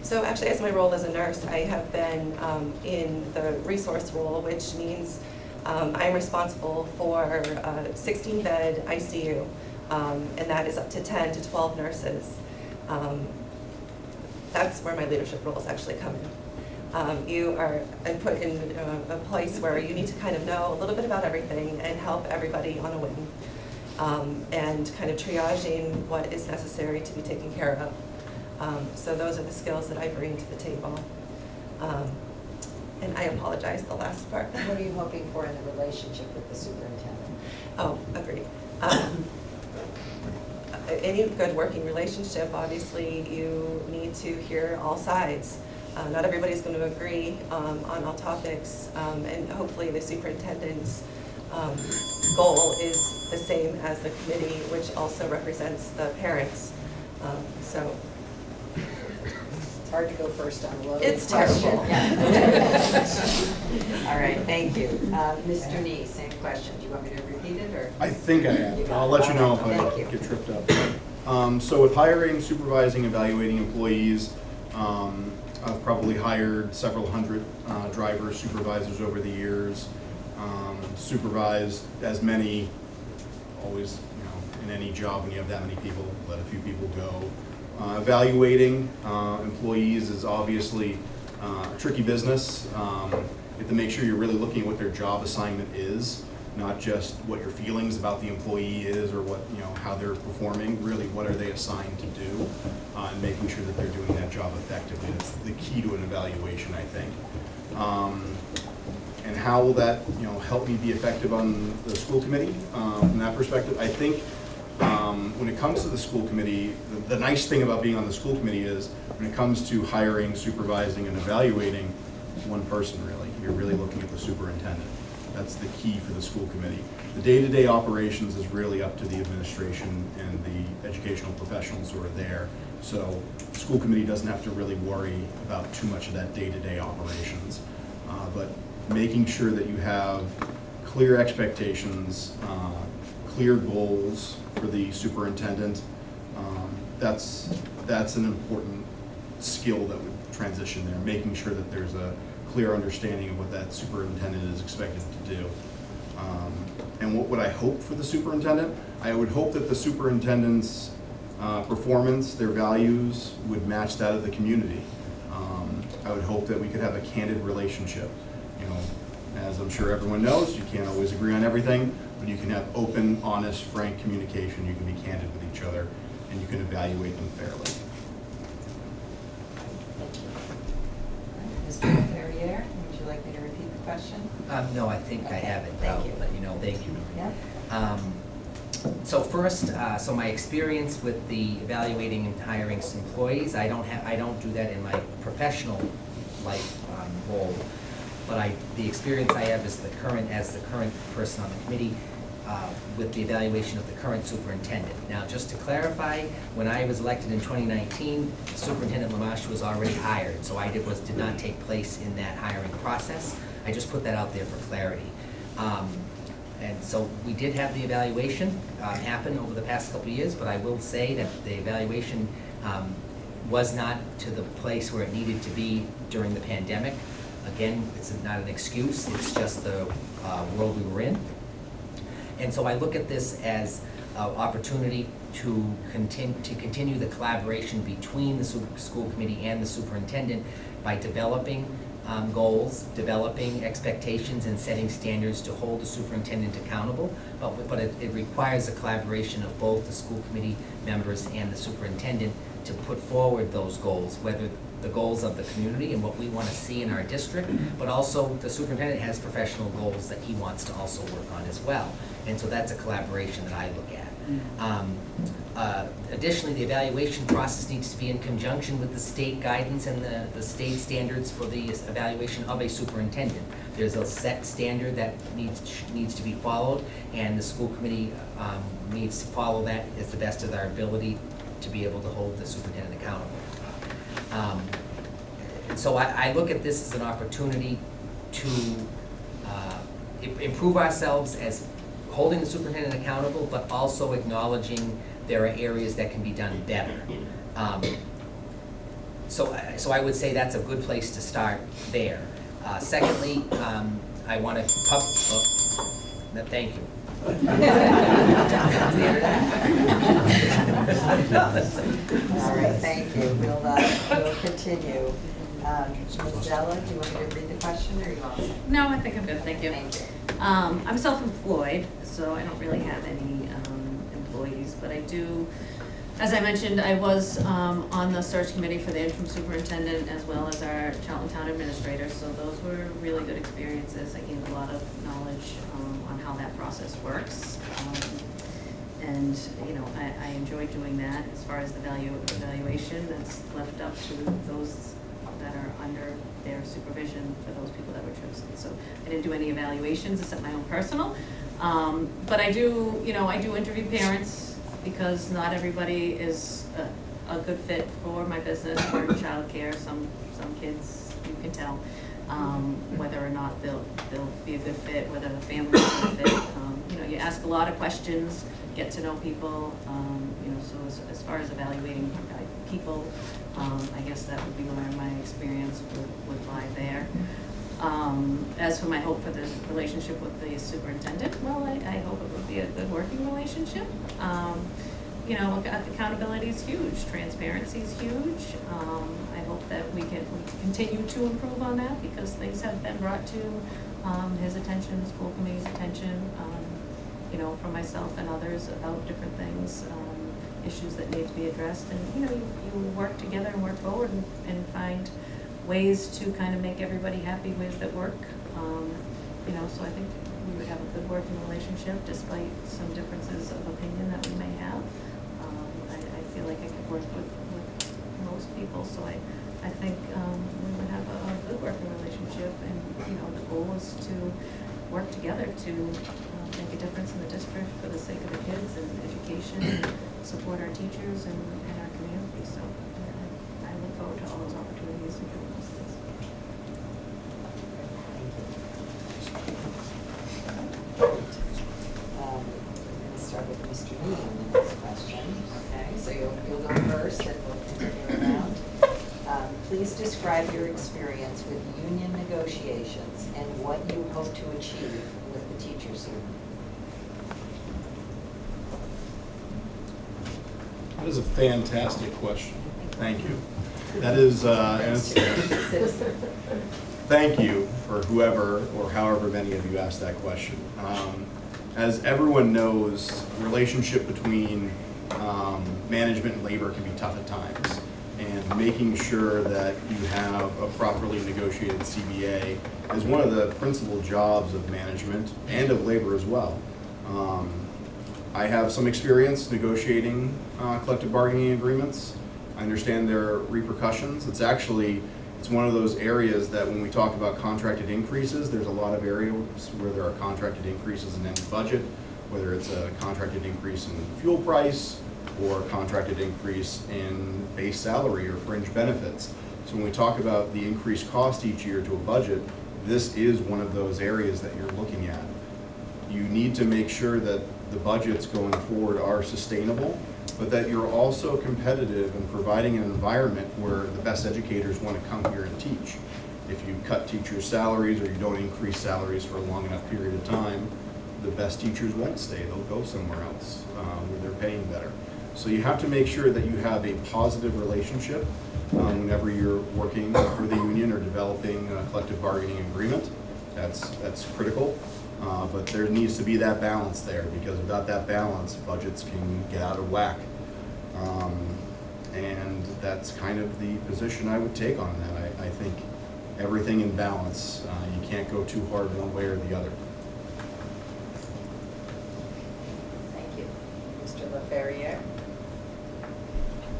So actually, as my role as a nurse, I have been in the resource role, which means I'm responsible for 16-bed ICU, and that is up to 10 to 12 nurses. That's where my leadership roles actually come in. You are put in a place where you need to kind of know a little bit about everything and help everybody on a wing, and kind of triaging what is necessary to be taken care of. So those are the skills that I bring to the table. And I apologize, the last part. What are you hoping for in the relationship with the superintendent? Oh, agreed. Any good working relationship, obviously, you need to hear all sides. Not everybody's going to agree on all topics, and hopefully the superintendent's goal is the same as the committee, which also represents the parents. So It's hard to go first on a loaded It's question. terrible. All right, thank you. Mr. Nee, same question. Do you want me to repeat it, or? I think I have. I'll let you know if Thank I you. get tripped up. So with hiring, supervising, evaluating employees, I've probably hired several hundred drivers, supervisors over the years, supervised as many, always, in any job when you have that many people, let a few people go. Evaluating employees is obviously a tricky business. You have to make sure you're really looking at what their job assignment is, not just what your feelings about the employee is or what, how they're performing. Really, what are they assigned to do, and making sure that they're doing that job effectively. That's the key to an evaluation, I think. And how will that, help me be effective on the school committee? From that perspective, I think when it comes to the school committee, the nice thing about being on the school committee is when it comes to hiring, supervising, and evaluating, it's one person really. You're really looking at the superintendent. That's the key for the school committee. The day-to-day operations is really up to the administration and the educational professionals who are there. So the school committee doesn't have to really worry about too much of that day-to-day operations. But making sure that you have clear expectations, clear goals for the superintendent, that's an important skill that would transition there, making sure that there's a clear understanding of what that superintendent is expected to do. And what would I hope for the superintendent? I would hope that the superintendent's performance, their values would match that of the community. I would hope that we could have a candid relationship. As I'm sure everyone knows, you can't always agree on everything, but you can have open, honest, frank communication. You can be candid with each other, and you can evaluate them fairly. Mr. Ferrier, would you like me to repeat the question? No, I think I have it. Thank I'll you. let you know. Thank you. Yeah. So first, so my experience with the evaluating and hiring employees, I don't do that in my professional life role, but the experience I have as the current person on the committee with the evaluation of the current superintendent. Now, just to clarify, when I was elected in 2019, Superintendent Lamash was already hired, so I did not take place in that hiring process. I just put that out there for clarity. And so we did have the evaluation happen over the past couple of years, but I will say that the evaluation was not to the place where it needed to be during the pandemic. Again, it's not an excuse, it's just the world we were in. And so I look at this as an opportunity to continue the collaboration between the school committee and the superintendent by developing goals, developing expectations, and setting standards to hold the superintendent accountable. But it requires a collaboration of both the school committee members and the superintendent to put forward those goals, whether the goals of the community and what we want to see in our district, but also the superintendent has professional goals that he wants to also work on as well. And so that's a collaboration that I look at. Additionally, the evaluation process needs to be in conjunction with the state guidance and the state standards for the evaluation of a superintendent. There's a set standard that needs to be followed, and the school committee needs to follow that as the best of their ability to be able to hold the superintendent accountable. And so I look at this as an opportunity to improve ourselves as holding the superintendent accountable, but also acknowledging there are areas that can be done better. So I would say that's a good place to start there. Secondly, I want to thank you. All right, thank you. We'll continue. Ms. Zella, do you want me to read the question, or are you all set? No, I think I'm good, thank you. Thank you. I'm self-employed, so I don't really have any employees, but I do, as I mentioned, I was on the search committee for the interim superintendent as well as our Charlton Town administrator, so those were really good experiences. I gained a lot of knowledge on how that process works. And, I enjoy doing that. As far as the evaluation, that's left up to those that are under their supervision for those people that were chosen. So I didn't do any evaluations except my own personal. But I do, I do interview parents because not everybody is a good fit for my business or childcare. Some kids, you can tell whether or not they'll be a good fit, whether the family's a good fit. You ask a lot of questions, get to know people. So as far as evaluating people, I guess that would be where my experience would lie there. As for my hope for the relationship with the superintendent, well, I hope it would be a good working relationship. Accountability is huge, transparency is huge. I hope that we can continue to improve on that because things have been brought to his attention, the school committee's attention, from myself and others about different things, issues that need to be addressed. And, you work together and work forward and find ways to kind of make everybody happy, ways that work. So I think we would have a good working relationship despite some differences of opinion that we may have. I feel like I could work with most people, so I think we would have a good working relationship, and the goal is to work together to make a difference in the district for the sake of the kids and education, and support our teachers and our community. So I look forward to all those opportunities and doing those things. I'm going to start with Mr. Lee on the next question. Okay, so you'll go first and we'll continue around. Please describe your experience with union negotiations and what you hope to achieve with the teachers union. That is a fantastic question. Thank you. That is, thank you for whoever or however many of you asked that question. As everyone knows, relationship between management and labor can be tough at times. And making sure that you have a properly negotiated CBA is one of the principal jobs of management and of labor as well. I have some experience negotiating collective bargaining agreements. I understand their repercussions. It's one of those areas that when we talk about contracted increases, there's a lot of areas where there are contracted increases in any budget, whether it's a contracted increase in fuel price or a contracted increase in base salary or fringe benefits. So when we talk about the increased cost each year to a budget, this is one of those areas that you're looking at. You need to make sure that the budgets going forward are sustainable, but that you're also competitive in providing an environment where the best educators want to come here and teach. If you cut teachers' salaries or you don't increase salaries for a long enough period of time, the best teachers won't stay. They'll go somewhere else where they're paying better. So you have to make sure that you have a positive relationship whenever you're working for the union or developing a collective bargaining agreement. That's critical. But there needs to be that balance there, because without that balance, budgets can get out of whack. And that's kind of the position I would take on that. I think everything in balance. You can't go too hard one way or the other. Thank you. Mr. LaFerriere?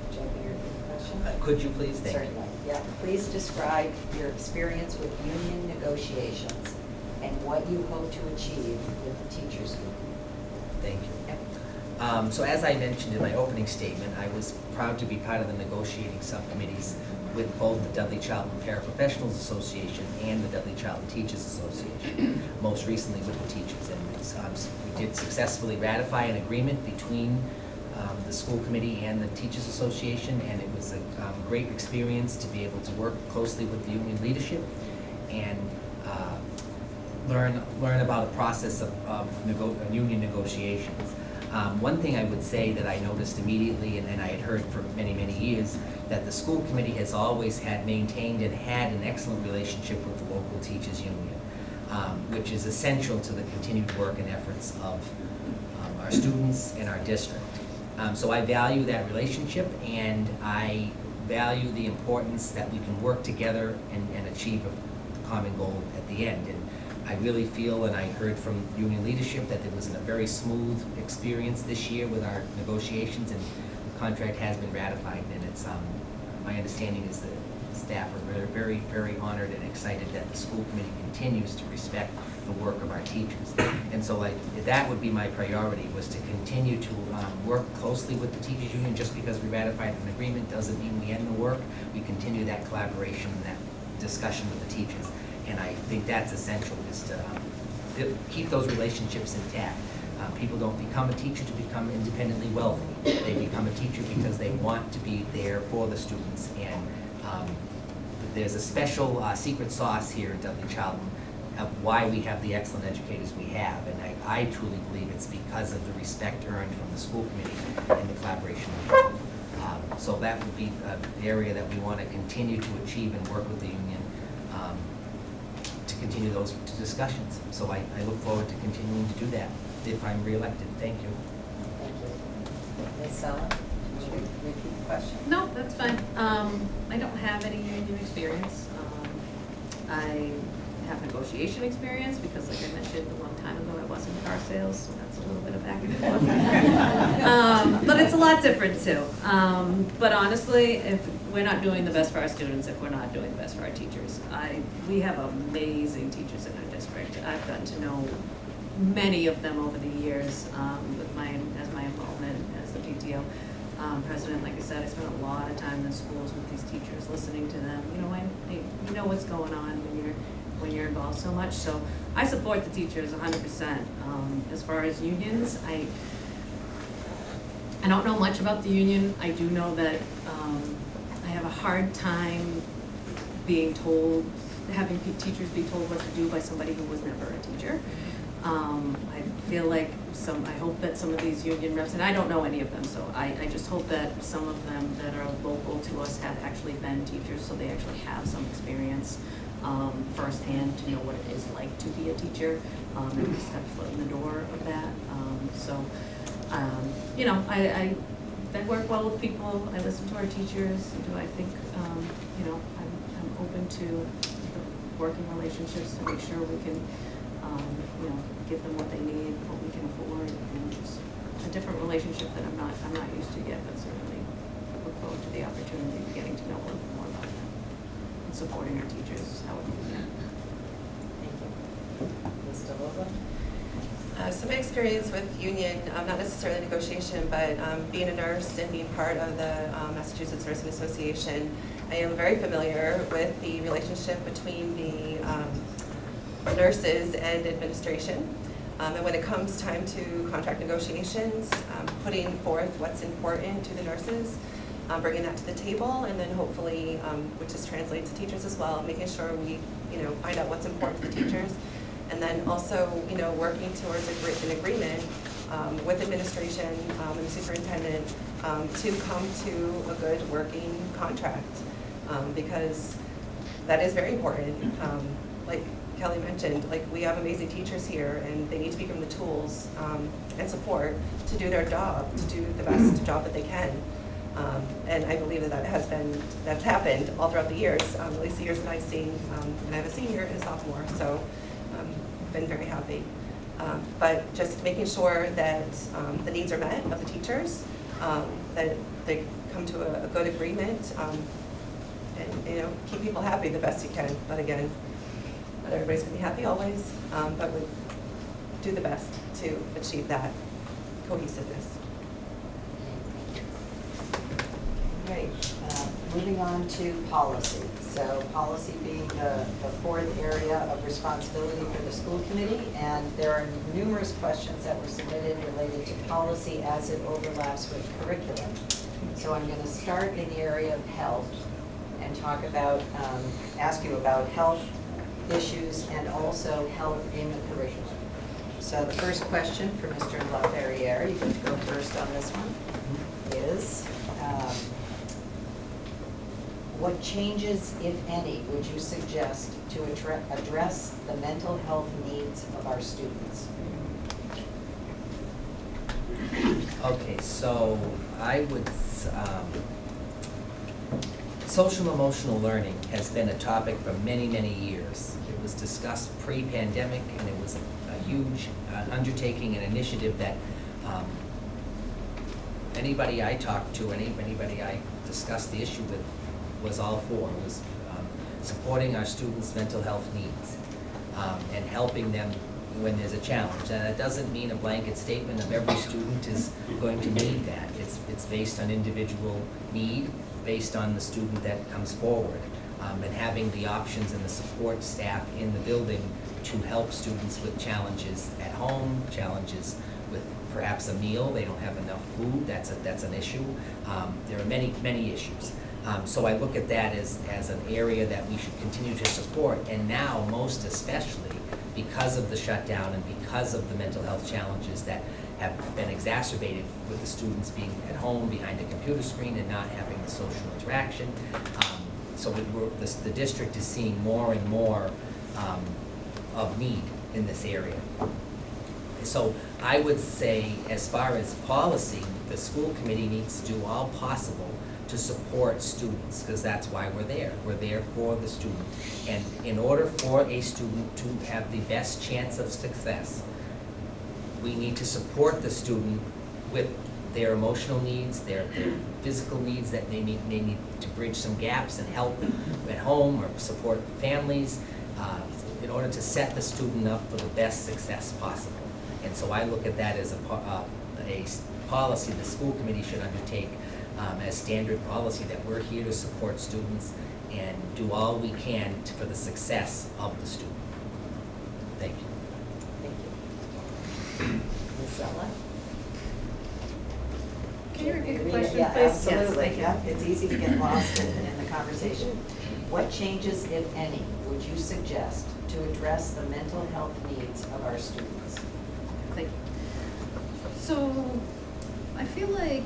Would you like to hear the question? Could you please? Thank you. Certainly. Yeah. Please describe your experience with union negotiations and what you hope to achieve with the teachers union. Thank you. So as I mentioned in my opening statement, I was proud to be part of the negotiating subcommittees with both the Dudley Charlton Paraprofessionals Association and the Dudley Charlton Teachers Association, most recently with the teachers. And we did successfully ratify an agreement between the school committee and the Teachers Association, and it was a great experience to be able to work closely with the union leadership and learn about the process of union negotiations. One thing I would say that I noticed immediately, and I had heard for many, many years, that the school committee has always maintained and had an excellent relationship with the local teachers union, which is essential to the continued work and efforts of our students and our district. So I value that relationship, and I value the importance that we can work together and achieve a common goal at the end. And I really feel, and I heard from union leadership, that it was a very smooth experience this year with our negotiations, and the contract has been ratified, and it's my understanding is that staff are very, very, very honored and excited that the school committee continues to respect the work of our teachers. And so that would be my priority, was to continue to work closely with the teachers union. Just because we ratified an agreement doesn't mean we end the work. We continue that collaboration and that discussion with the teachers. And I think that's essential, is to keep those relationships intact. People don't become a teacher to become independently wealthy. They become a teacher because they want to be there for the students. And there's a special secret sauce here at Dudley Charlton of why we have the excellent educators we have. And I truly believe it's because of the respect earned from the school committee and the collaboration we have. So that would be the area that we want to continue to achieve and work with the union to continue those discussions. So I look forward to continuing to do that if I'm reelected. Thank you. Thank you. Ms. Sella, would you repeat the question? No, that's fine. I don't have any union experience. I have negotiation experience because, like I mentioned a long time ago, I was in car sales, so that's a little bit of back and forth. But it's a lot different too. But honestly, if we're not doing the best for our students, if we're not doing the best for our teachers, we have amazing teachers in our district. I've gotten to know many of them over the years with my involvement as the PTO president. Like I said, I spent a lot of time in schools with these teachers, listening to them. You know what's going on when you're involved so much. So I support the teachers 100%. As far as unions, I don't know much about the union. I do know that I have a hard time having teachers be told what to do by somebody who was never a teacher. I feel like I hope that some of these union reps, and I don't know any of them, so I just hope that some of them that are local to us have actually been teachers, so they actually have some experience firsthand to know what it is like to be a teacher, and to step foot in the door of that. I work well with people. I listen to our teachers. Do I think, I'm open to the working relationships to make sure we can give them what they need, what we can afford, and just a different relationship that I'm not used to yet, but certainly look forward to the opportunity of getting to know a little bit more about them and supporting our teachers however we can. Thank you. Ms. DeLova? So my experience with union, not necessarily negotiation, but being a nurse and being part of the Massachusetts Nursing Association, I am very familiar with the relationship between the nurses and administration. And when it comes time to contract negotiations, putting forth what's important to the nurses, bringing that to the table, and then hopefully, which is translates to teachers as well, making sure we, find out what's important to the teachers, and then also, working towards an agreement with administration and the superintendent to come to a good working contract, because that is very important. Like Kelly mentioned, we have amazing teachers here, and they need to be given the tools and support to do their job, to do the best job that they can. And I believe that's happened all throughout the years, at least the years that I've seen. And I have a senior and a sophomore, so I've been very happy. But just making sure that the needs are met of the teachers, that they come to a good agreement, and keep people happy the best you can. But again, not everybody's gonna be happy always, but we do the best to achieve that cohesiveness. Great. Moving on to policy. So policy being the fourth area of responsibility for the school committee, and there are numerous questions that were submitted related to policy as it overlaps with curriculum. So I'm going to start in the area of health and talk about, ask you about health issues and also health in the curriculum. So the first question for Mr. LaFerriere, you get to go first on this one, is what changes, if any, would you suggest to address the mental health needs of our students? Okay, so I would, social emotional learning has been a topic for many, many years. It was discussed pre-pandemic, and it was a huge undertaking and initiative that anybody I talked to, anybody I discussed the issue with, was all for, was supporting our students' mental health needs and helping them when there's a challenge. And it doesn't mean a blanket statement of every student is going to need that. It's based on individual need, based on the student that comes forward, and having the options and the support staff in the building to help students with challenges at home, challenges with perhaps a meal, they don't have enough food, that's an issue. There are many issues. So I look at that as an area that we should continue to support, and now most especially because of the shutdown and because of the mental health challenges that have been exacerbated with the students being at home behind a computer screen and not having the social interaction. So the district is seeing more and more of need in this area. So I would say, as far as policy, the school committee needs to do all possible to support students, because that's why we're there. We're there for the student. And in order for a student to have the best chance of success, we need to support the student with their emotional needs, their physical needs that they need to bridge some gaps and help at home or support families in order to set the student up for the best success possible. And so I look at that as a policy the school committee should undertake as standard policy, that we're here to support students and do all we can for the success of the student. Thank you. Thank you. Ms. Zella? Can you repeat the Read it? question, Yeah, please? Yes, absolutely. thank you. Yeah, it's easy to get lost in the conversation. What changes, if any, would you suggest to address the mental health needs of our students? Thank you. So, I feel like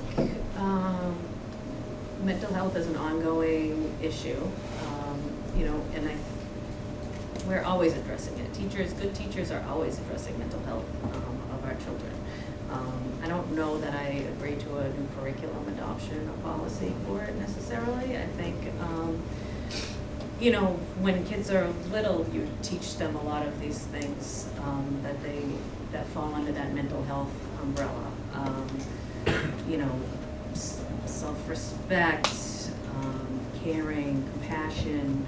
mental health is an ongoing issue, and we're always addressing it. Good teachers are always addressing mental health of our children. I don't know that I agree to a new curriculum adoption or policy for it necessarily. I think, when kids are little, you teach them a lot of these things that fall under that mental health umbrella. Self-respect, caring, compassion,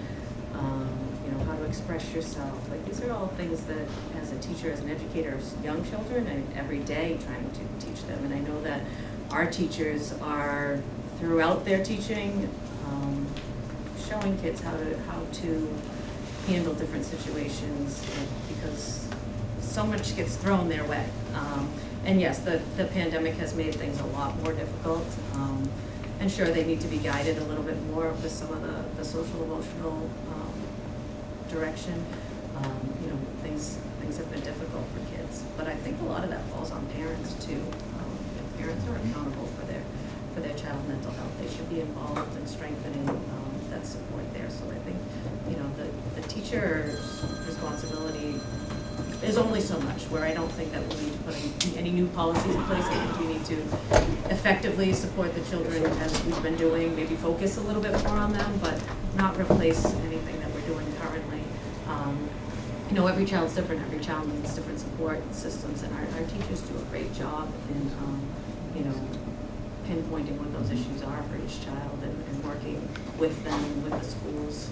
how to express yourself. Like, these are all things that, as a teacher, as an educator of young children, I'm every day trying to teach them. And I know that our teachers are, throughout their teaching, showing kids how to handle different situations, because so much gets thrown their way. And yes, the pandemic has made things a lot more difficult. And sure, they need to be guided a little bit more with some of the social emotional direction. Things have been difficult for kids, but I think a lot of that falls on parents too. Parents are accountable for their child's mental health. They should be involved in strengthening that support there. So I think the teacher's responsibility is only so much, where I don't think that we need to put any new policies in place. I think we need to effectively support the children as we've been doing, maybe focus a little bit more on them, but not replace anything that we're doing currently. Every child's different. Every child needs different support systems, and our teachers do a great job in, pinpointing what those issues are for each child and working with them, with the schools,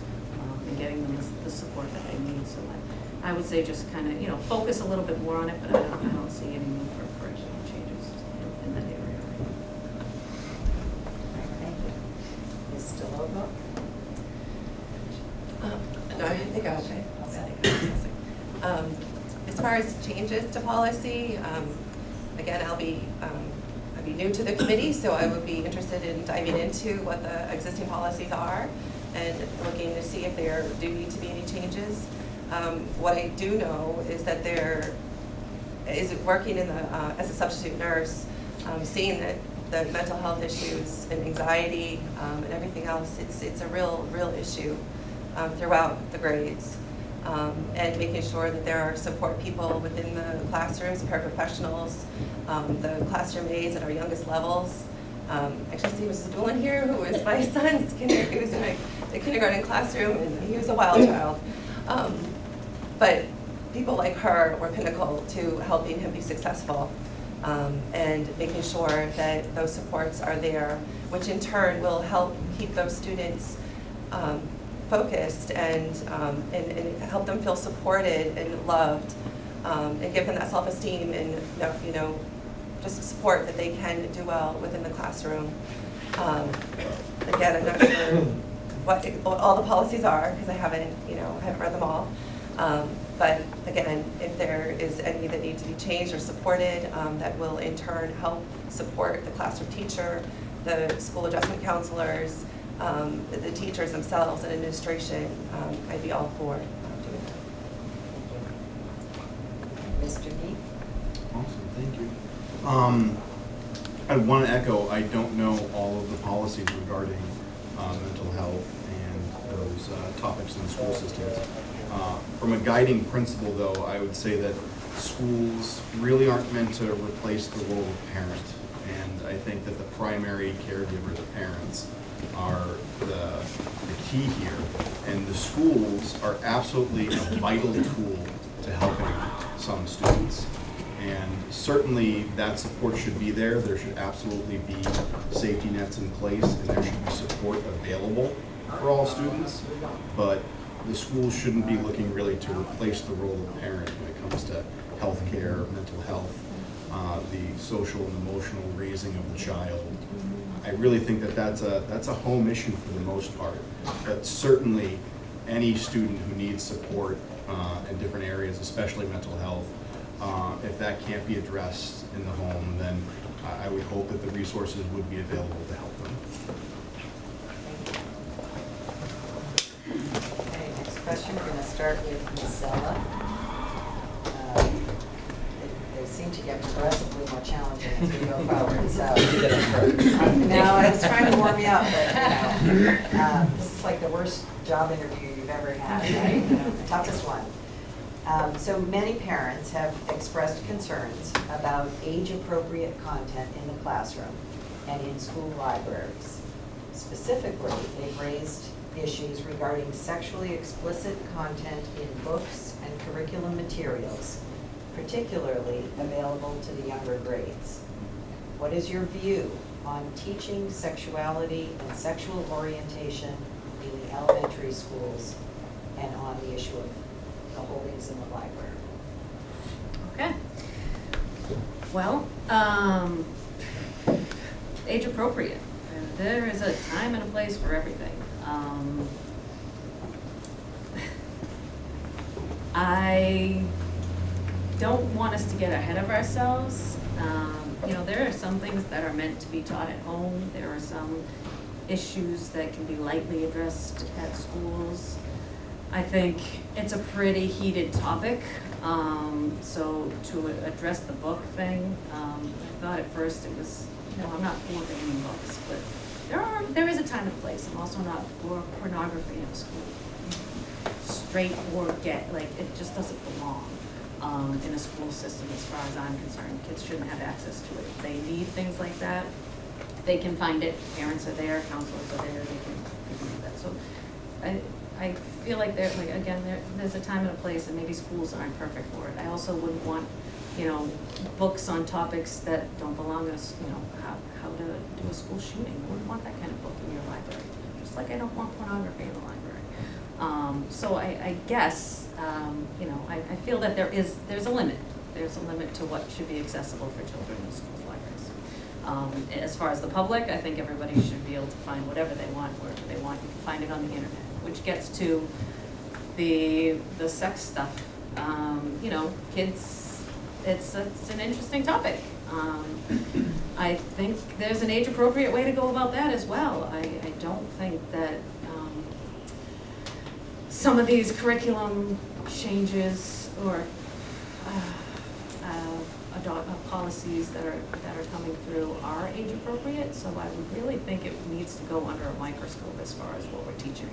and getting them the support that they need. So I would say just kind of, focus a little bit more on it, but I don't see any need for curriculum changes in that area. Thank you. Ms. DeLobo? No, I think I'm okay. As far as changes to policy, again, I'll be new to the committee, so I would be interested in diving into what the existing policies are and looking to see if there do need to be any changes. What I do know is that there is working as a substitute nurse, seeing that the mental health issues and anxiety and everything else, it's a real issue throughout the grades. And making sure that there are support people within the classrooms, paraprofessionals, the classroom aides at our youngest levels. Actually, I see Mrs. Doolin here, who is my son's he was in the kindergarten classroom, and he was a wild child. But people like her were pinnacle to helping him be successful, and making sure that those supports are there, which in turn will help keep those students focused and help them feel supported and loved, and give them that self-esteem and, you know, just support that they can do well within the classroom. Again, I'm not sure what all the policies are, because I haven't read them all. But again, if there is any that need to be changed or supported, that will in turn help support the classroom teacher, the school adjustment counselors, the teachers themselves and administration, I'd be all for doing that. Mr. Neat? Awesome, thank you. I want to echo, I don't know all of the policies regarding mental health and those topics in the school systems. From a guiding principle, though, I would say that schools really aren't meant to replace the role of parent. And I think that the primary caregiver, the parents, are the key here. And the schools are absolutely a vital tool to helping some students. And certainly that support should be there. There should absolutely be safety nets in place, and there should be support available for all students. But the schools shouldn't be looking really to replace the role of parent when it comes to healthcare, mental health, the social and emotional raising of the child. I really think that that's a home issue for the most part. But certainly any student who needs support in different areas, especially mental health, if that can't be addressed in the home, then I would hope that the resources would be available to help them. Okay, next question, we're going to start with Ms. Zella. They seem to get progressively more challenging as we go forward, so. No, I was trying to warm you up, but, you know, this is like the worst job interview you've ever had, right? You know, the toughest one. So many parents have expressed concerns about age-appropriate content in the classroom and in school libraries. Specifically, they've raised issues regarding sexually explicit content in books and curriculum materials, particularly available to the younger grades. What is your view on teaching sexuality and sexual orientation in the elementary schools and on the issue of the holdings in the library? Okay. Well, age appropriate. There is a time and a place for everything. I don't want us to get ahead of ourselves. You know, there are some things that are meant to be taught at home. There are some issues that can be lightly addressed at schools. I think it's a pretty heated topic. So to address the book thing, I thought at first it was, you know, I'm not for banning books, but there is a time and place. I'm also not for pornography in school. Straight or gay, like, it just doesn't belong in a school system as far as I'm concerned. Kids shouldn't have access to it. If they need things like that, they can find it. Parents are there, counselors are there, they can do that. So I feel like there's a time and a place, and maybe schools aren't perfect for it. I also wouldn't want, you know, books on topics that don't belong in you know, how to do a school shooting. I wouldn't want that kind of book in your library, just like I don't want pornography in the library. So I guess, you know, I feel that there's a limit. There's a limit to what should be accessible for children in schools' libraries. As far as the public, I think everybody should be able to find whatever they want, wherever they want. You can find it on the internet, which gets to the sex stuff. You know, kids, it's an interesting topic. I think there's an age-appropriate way to go about that as well. I don't think that some of these curriculum changes or policies that are coming through are age-appropriate, so I would really think it needs to go under a microscope as far as what we're teaching.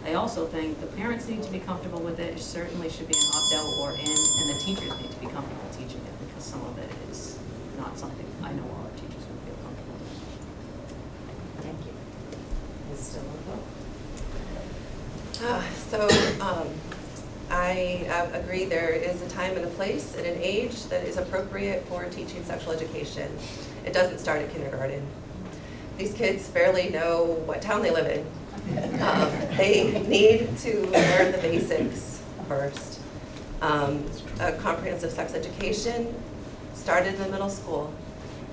I also think the parents need to be comfortable with it. It certainly should be an opt-out or in, and the teachers need to be comfortable teaching it, because some of it is not something I know all our teachers would feel comfortable with. Thank you. Ms. Stillwell? I agree there is a time and a place and an age that is appropriate for teaching sexual education. It doesn't start at kindergarten. These kids barely know what town they live in. They need to learn the basics first. A comprehensive sex education started in the middle school.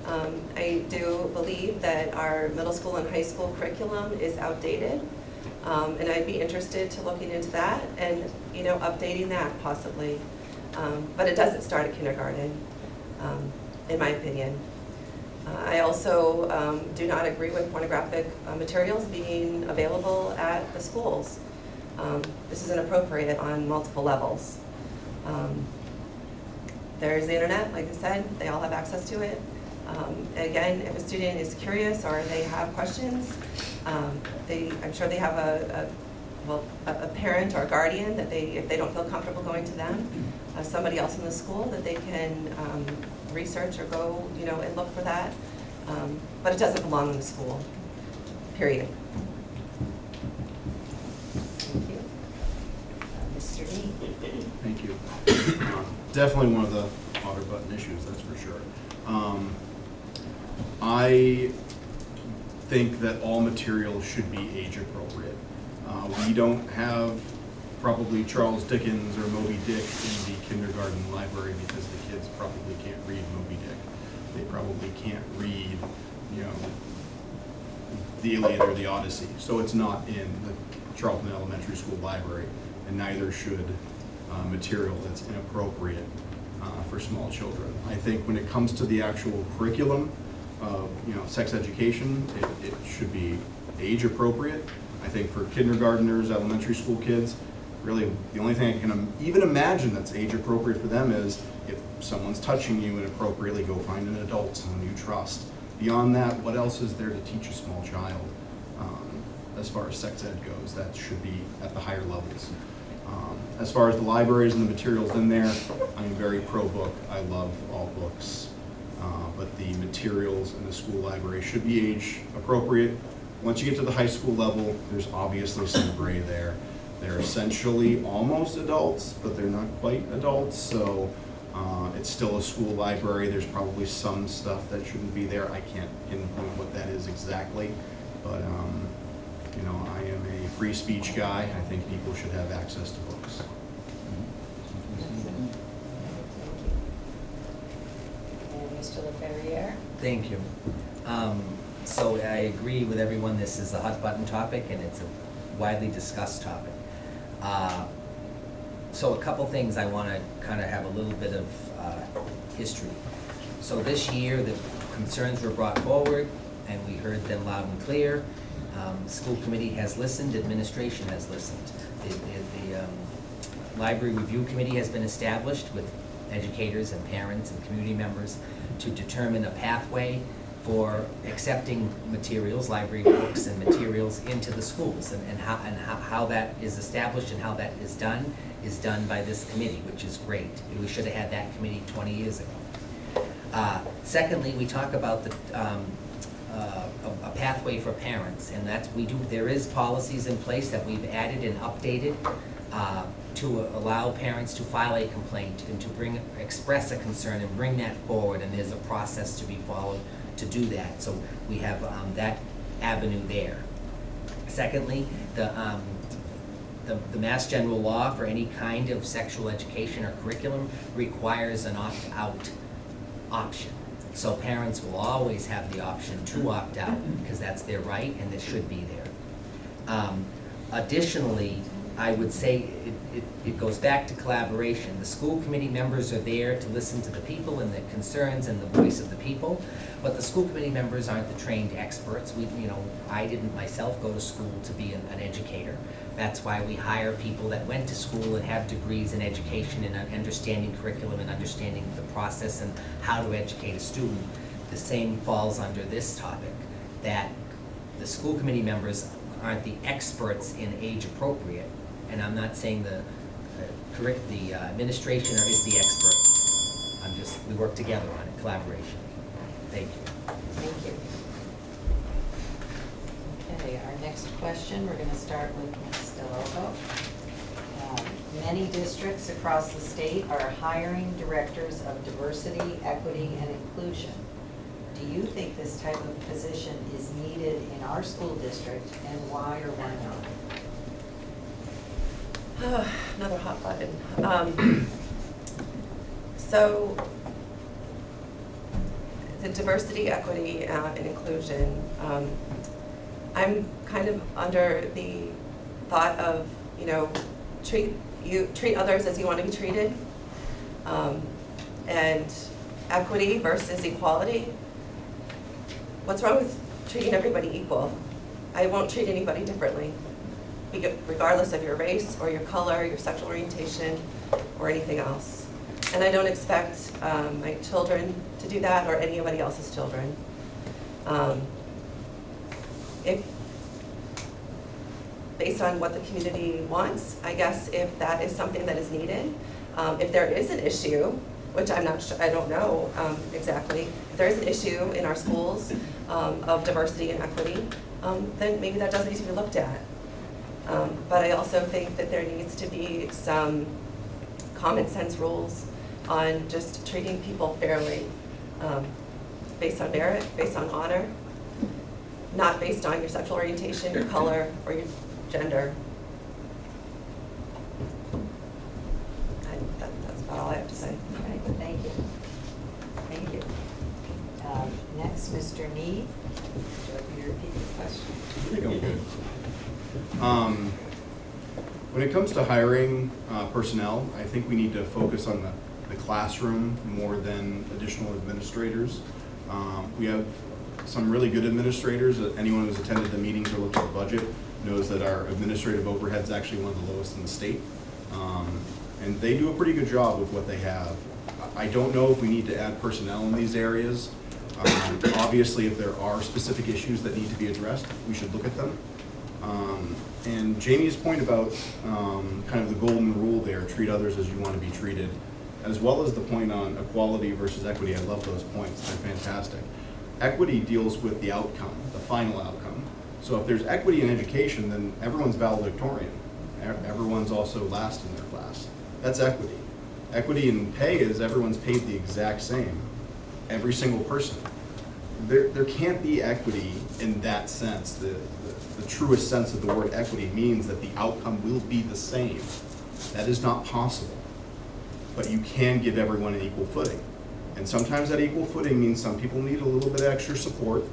I do believe that our middle school and high school curriculum is outdated, and I'd be interested to looking into that and, updating that possibly. But it doesn't start at kindergarten, in my opinion. I also do not agree with pornographic materials being available at the schools. This is inappropriate on multiple levels. There's the internet, like I said, they all have access to it. Again, if a student is curious or they have questions, I'm sure they have a parent or a guardian that if they don't feel comfortable going to them, somebody else in the school that they can research or go, and look for that. But it doesn't belong in the school, period. Thank you. Mr. D. Thank you. Definitely one of the hotter button issues, that's for sure. I think that all materials should be age appropriate. We don't have probably Charles Dickens or Moby Dick in the kindergarten library because the kids probably can't read Moby Dick. They probably can't read, the Iliad or the Odyssey. So it's not in the Charlton Elementary School library, and neither should material that's inappropriate for small children. I think when it comes to the actual curriculum of sex education, it should be age appropriate. I think for kindergartners, elementary school kids, really the only thing I can even imagine that's age appropriate for them is if someone's touching you inappropriately, go find an adult, someone you trust. Beyond that, what else is there to teach a small child? As far as sex ed goes, that should be at the higher levels. As far as the libraries and the materials in there, I'm very pro-book. I love all books. But the materials in the school library should be age appropriate. Once you get to the high school level, there's obviously some gray there. They're essentially almost adults, but they're not quite adults, so it's still a school library. There's probably some stuff that shouldn't be there. I can't pinpoint what that is exactly, but I am a free speech guy. I think people should have access to books. And Mr. LaFerriere? Thank you. So I agree with everyone, this is a hot button topic and it's a widely discussed topic. So a couple things I want to kind of have a little bit of history. So this year the concerns were brought forward and we heard them loud and clear. School committee has listened, administration has listened. The library review committee has been established with educators and parents and community members to determine a pathway for accepting materials, library books and materials into the schools, and how that is established and how that is done by this committee, which is great. We should have had that committee 20 years ago. Secondly, we talk about a pathway for parents, and there is policies in place that we've added and updated to allow parents to file a complaint and to express a concern and bring that forward, and there's a process to be followed to do that. So we have that avenue there. Secondly, the Mass General Law for any kind of sexual education or curriculum requires an opt-out option. So parents will always have the option to opt out because that's their right and it should be there. Additionally, I would say it goes back to collaboration. The school committee members are there to listen to the people and the concerns and the voice of the people, but the school committee members aren't the trained experts. I didn't myself go to school to be an educator. That's why we hire people that went to school and have degrees in education and understanding curriculum and understanding the process and how to educate a student. The same falls under this topic, that the school committee members aren't the experts in age appropriate. And I'm not saying the administration is the expert. We work together on it, collaboration. Thank you. Thank you. Okay, our next question, we're going to start with Ms. DeLoco. Many districts across the state are hiring directors of diversity, equity, and inclusion. Do do you think this type of position is needed in our school district, and why or why not? Another hot button. So, the diversity, equity, and inclusion, I'm kind of under the thought of, you know, treat others as you want to be treated. And equity versus equality. What's wrong with treating everybody equal? I won't treat anybody differently, regardless of your race or your color, your sexual orientation, or anything else. And I don't expect my children to do that, or anybody else's children. If, based on what the community wants, I guess if that is something that is needed, if there is an issue, which I'm not sure, I don't know exactly, if there is an issue in our schools of diversity and equity, then maybe that does need to be looked at. But I also think that there needs to be some common sense rules on just treating people fairly, based on merit, based on honor, not based on your sexual orientation, your color, or your gender. That's about all I have to say. Okay, thank you. Thank you. Next, Mr. Need. Would you repeat the question? I think I'm good. When it comes to hiring personnel, I think we need to focus on the classroom more than additional administrators. We have some really good administrators. Anyone who's attended the meetings or looked at the budget knows that our administrative overhead is actually one of the lowest in the state. And they do a pretty good job with what they have. I don't know if we need to add personnel in these areas. Obviously, if there are specific issues that need to be addressed, we should look at them. And Jamie's point about kind of the golden rule there, treat others as you want to be treated, as well as the point on equality versus equity, I love those points, they're fantastic. Equity deals with the outcome, the final outcome. So if there's equity in education, then everyone's valedictorian. Everyone's also last in their class. That's equity. Equity in pay is everyone's paid the exact same, every single person. There can't be equity in that sense. The truest sense of the word equity means that the outcome will be the same. That is not possible. But you can give everyone an equal footing. And sometimes that equal footing means some people need a little bit of extra support.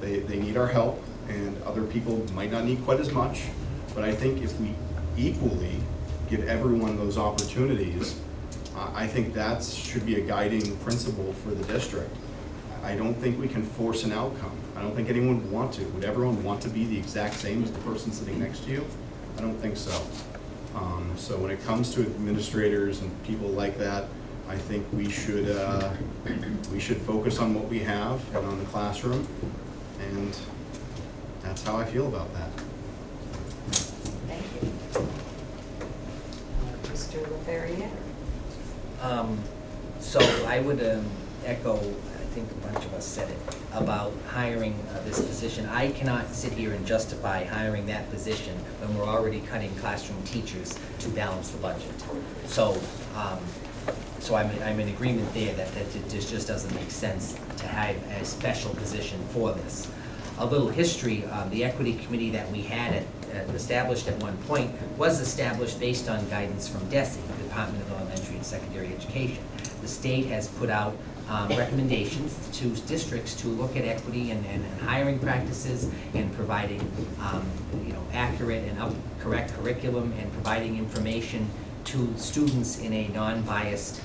They need our help, and other people might not need quite as much. But I think if we equally give everyone those opportunities, I think that should be a guiding principle for the district. I don't think we can force an outcome. I don't think anyone would want to. Would everyone want to be the exact same as the person sitting next to you? I don't think so. So when it comes to administrators and people like that, I think we should focus on what we have and on the classroom, and that's how I feel about that. Thank you. Mr. LaFerriere. So I would echo, I think a bunch of us said it, about hiring this position. I cannot sit here and justify hiring that position when we're already cutting classroom teachers to balance the budget. So I'm in agreement there that it just doesn't make sense to have a special position for this. A little history, the equity committee that we had established at one point was established based on guidance from DESE, the Department of Elementary and Secondary Education. The state has put out recommendations to districts to look at equity and hiring practices and providing accurate and correct curriculum and providing information to students in a non-biased,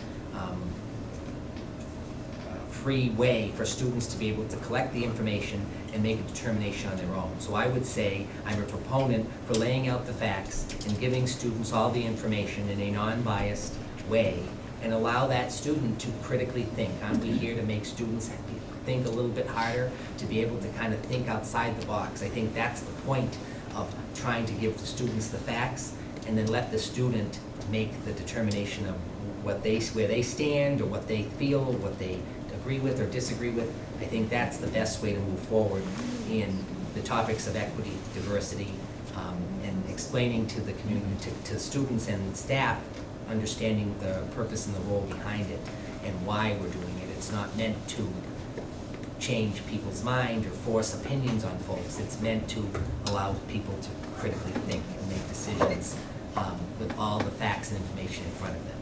free way for students to be able to collect the information and make a determination on their own. So I would say I'm a proponent for laying out the facts and giving students all the information in a non-biased way and allow that student to critically think. Aren't we here to make students think a little bit harder, to be able to kind of think outside the box? I think that's the point of trying to give the students the facts and then let the student make the determination of where they stand or what they feel or what they agree with or disagree with. I think that's the best way to move forward in the topics of equity, diversity, and explaining to the community, to students and staff, understanding the purpose and the role behind it and why we're doing it. It's not meant to change people's mind or force opinions on folks. It's meant to allow people to critically think and make decisions with all the facts and information in front of them.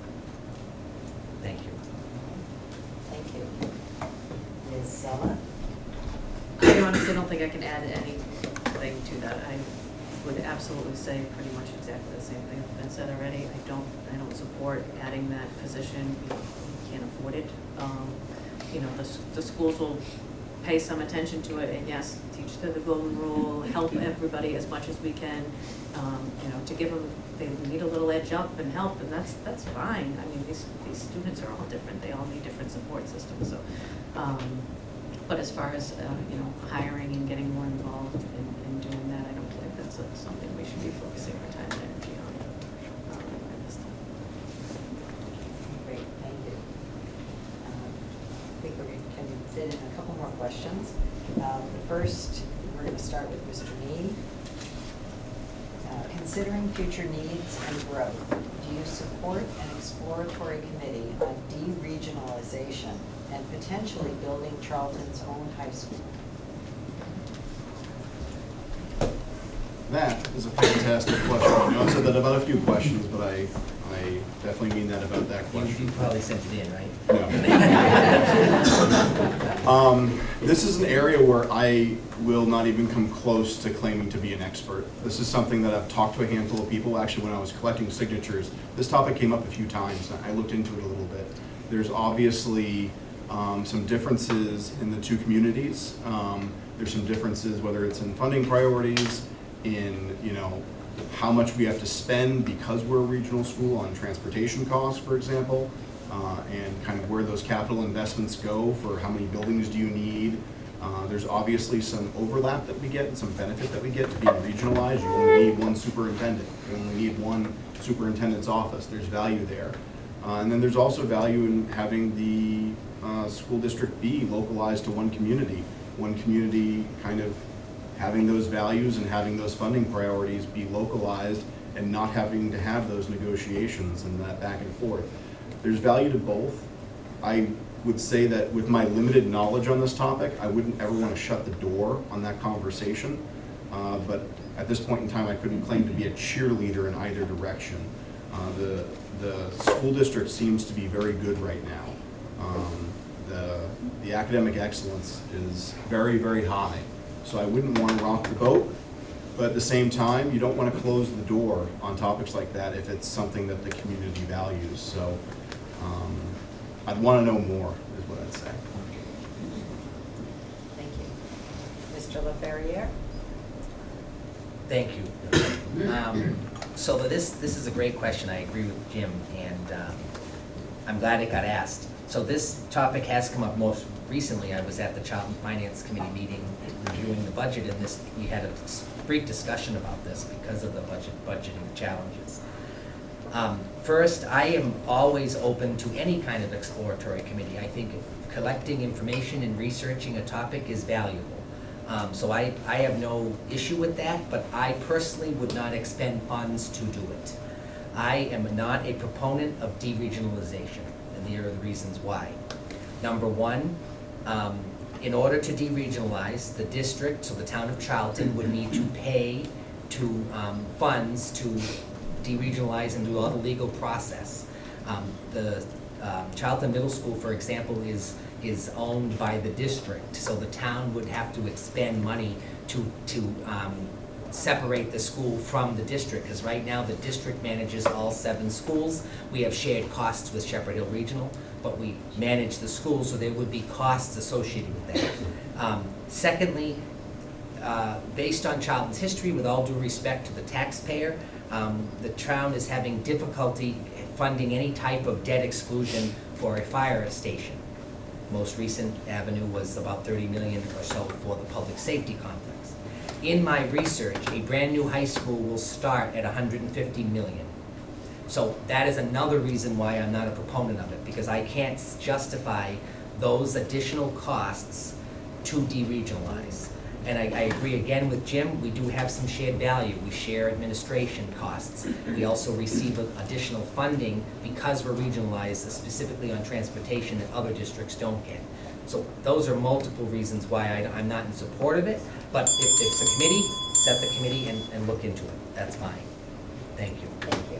Thank you. Thank you. Ms. Sella? I honestly don't think I can add anything to that. I would absolutely say pretty much exactly the same thing that's been said already. I don't support adding that position. We can't afford it. You know, the schools will pay some attention to it, and yes, teach to the golden rule, help everybody as much as we can. You know, to give them, they need a little edge up and help, and that's fine. I mean, these students are all different. They all need different support systems. So, but as far as you know, hiring and getting more involved in doing that, I don't think that's something we should be focusing our time and energy on at this time. Great, thank you. I think we can fit in a couple more questions. The first, we're going to start with Mr. Mead. Considering future needs and growth, do you support an exploratory committee on deregionalization and potentially building Charlton's own high school? That is a fantastic question. I know I said that about a few questions, but I definitely mean that about that question. You probably sent it in, right? No. This is an area where I will not even come close to claiming to be an expert. This is something that I've talked to a handful of people. Actually, when I was collecting signatures, this topic came up a few times. I looked into it a little bit. There's obviously some differences in the two communities. There's some differences, whether it's in funding priorities, in, you know, how much we have to spend because we're a regional school on transportation costs, for example, and kind of where those capital investments go for how many buildings do you need. There's obviously some overlap that we get and some benefit that we get to being regionalized. You only need one superintendent. You only need one superintendent's office. There's value there. And then there's also value in having the school district be localized to one community kind of having those values and having those funding priorities be localized and not having to have those negotiations and that back and forth. There's value to both. I would say that with my limited knowledge on this topic, I wouldn't ever want to shut the door on that conversation. But at this point in time, I couldn't claim to be a cheerleader in either direction. The school district seems to be very good right now. The academic excellence is very, very high. So I wouldn't want to rock the boat, but at the same time, you don't want to close the door on topics like that if it's something that the community values. So I'd want to know more, is what I'd say. Thank you. Mr. LaFerriere? Thank you. So this is a great question. I agree with Jim, and I'm glad it got asked. So this topic has come up most recently. I was at the Charlton Finance Committee meeting reviewing the budget, and we had a brief discussion about this because of the budgeting challenges. First, I am always open to any kind of exploratory committee. I think collecting information and researching a topic is valuable. So I have no issue with that, but I personally would not expend funds to do it. I am not a proponent of deregionalization, and here are the reasons why. Number one, in order to deregionalize, the district, so the town of Charlton, would need to pay to funds to deregionalize and do all the legal process. The Charlton Middle School, for example, is owned by the district, so the town would have to expend money to separate the school from the district, because right now the district manages all 7 schools. We have shared costs with Shepherd Hill Regional, but we manage the school, so there would be costs associated with that. Secondly, based on Charlton's history, with all due respect to the taxpayer, the town is having difficulty funding any type of debt exclusion for a fire station. Most recent avenue was about $30 million or so for the public safety complex. In my research, a brand new high school will start at $150 million. So that is another reason why I'm not a proponent of it, because I can't justify those additional costs to deregionalize. And I agree again with Jim, we do have some shared value. We share administration costs. We also receive additional funding because we're regionalized, specifically on transportation, that other districts don't get. So those are multiple reasons why I'm not in support of it, but if it's a committee, set the committee and look into it. That's fine. Thank you. Thank you.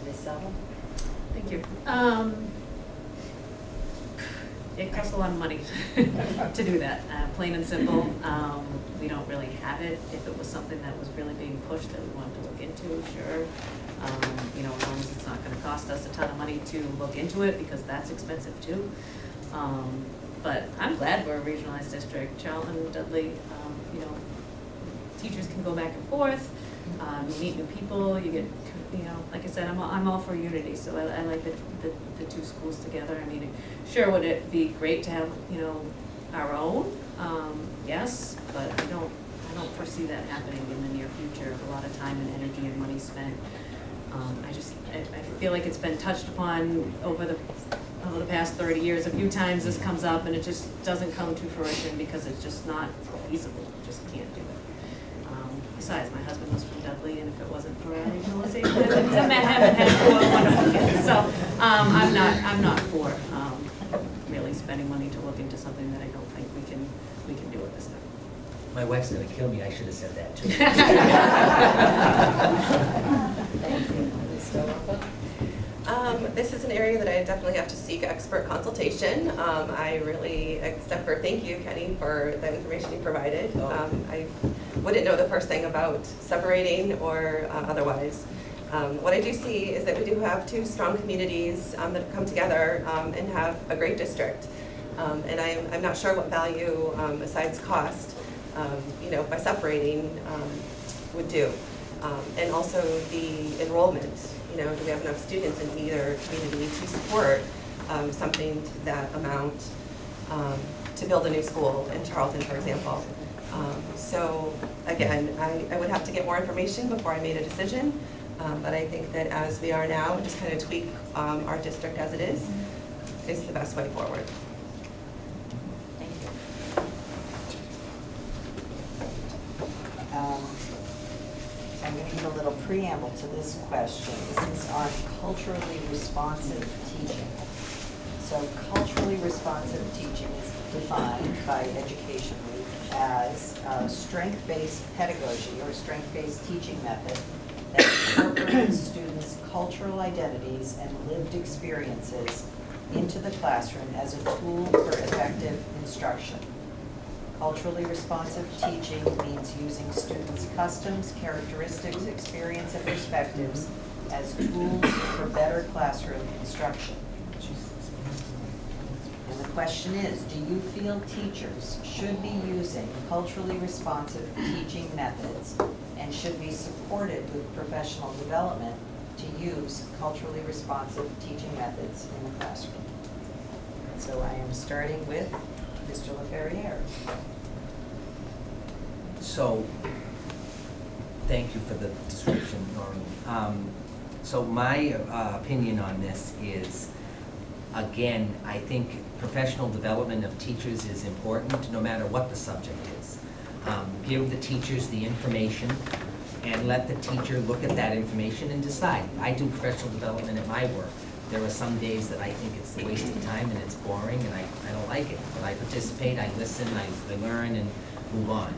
Ms. Sullivan? Thank you. It costs a lot of money to do that, plain and simple. We don't really have it. If it was something that was really being pushed that we wanted to look into, sure. You know, as long as it's not gonna cost us a ton of money to look into it, because that's expensive too. But I'm glad we're a regionalized district. Charlton, Dudley, you know, teachers can go back and forth, you meet new people, you get, you know, like I said, I'm all for unity, so I like the two schools together. I mean, sure, would it be great to have, you know, our own? Yes, but I don't foresee that happening in the near future. A lot of time and energy and money spent. I feel like it's been touched upon over the past 30 years. A few times this comes up and it just doesn't come to fruition because it's just not feasible. Just can't do it. Besides, my husband was from Dudley, and if it wasn't for our regionalization, I haven't had 4 wonderful kids. So I'm not for really spending money to look into something that I don't think we can do at this time. My wife's gonna kill me. I should have said that too. Thank you. Ms. Sullivan? This is an area that I definitely have to seek expert consultation. I really, except for thank you, Kenny, for the information you provided. I wouldn't know the first thing about separating or otherwise. What I do see is that we do have 2 strong communities that have come together and have a great district. And I'm not sure what value, besides cost, you know, by separating would do. And also the enrollment. You know, do we have enough students in either community to support something to that amount to build a new school in Charlton, for example? So again, I would have to get more information before I made a decision, but I think that as we are now, just kind of tweak our district as it is the best way forward. Thank you. I'm going to give a little preamble to this question. This is on culturally responsive teaching. So culturally responsive teaching is defined by Education Week as strength-based pedagogy or strength-based teaching method that incorporates students' cultural identities and lived experiences into the classroom as a tool for effective instruction. Culturally responsive teaching means using students' customs, characteristics, experience, and perspectives as tools for better classroom instruction. And the question is, do you feel teachers should be using culturally responsive teaching methods and should be supported with professional development to use culturally responsive teaching methods in the classroom? So I am starting with Mr. LaFerriere. So, thank you for the description, Noreen. So my opinion on this is, again, I think professional development of teachers is important no matter what the subject is. Give the teachers the information and let the teacher look at that information and decide. I do professional development at my work. There are some days that I think it's a waste of time and it's boring and I don't like it. But I participate, I listen, I learn and move on.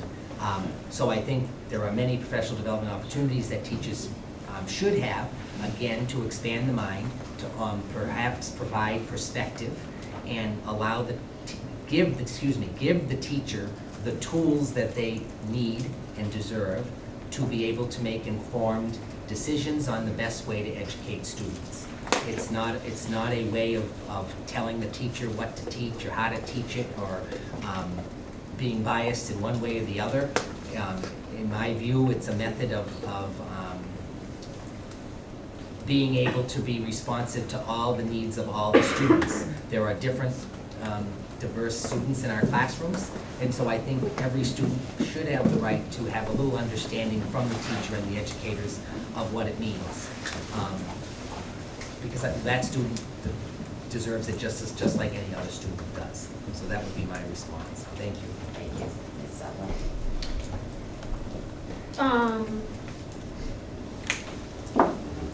So I think there are many professional development opportunities that teachers should have, again, to expand the mind, to perhaps provide perspective and allow give the teacher the tools that they need and deserve to be able to make informed decisions on the best way to educate students. It's not a way of telling the teacher what to teach or how to teach it or being biased in one way or the other. In my view, it's a method of being able to be responsive to all the needs of all the students. There are different diverse students in our classrooms, and so I think every student should have the right to have a little understanding from the teacher and the educators of what it means. Because that student deserves it just like any other student does. So that would be my response. Thank you. Thank you. Ms. Sutton.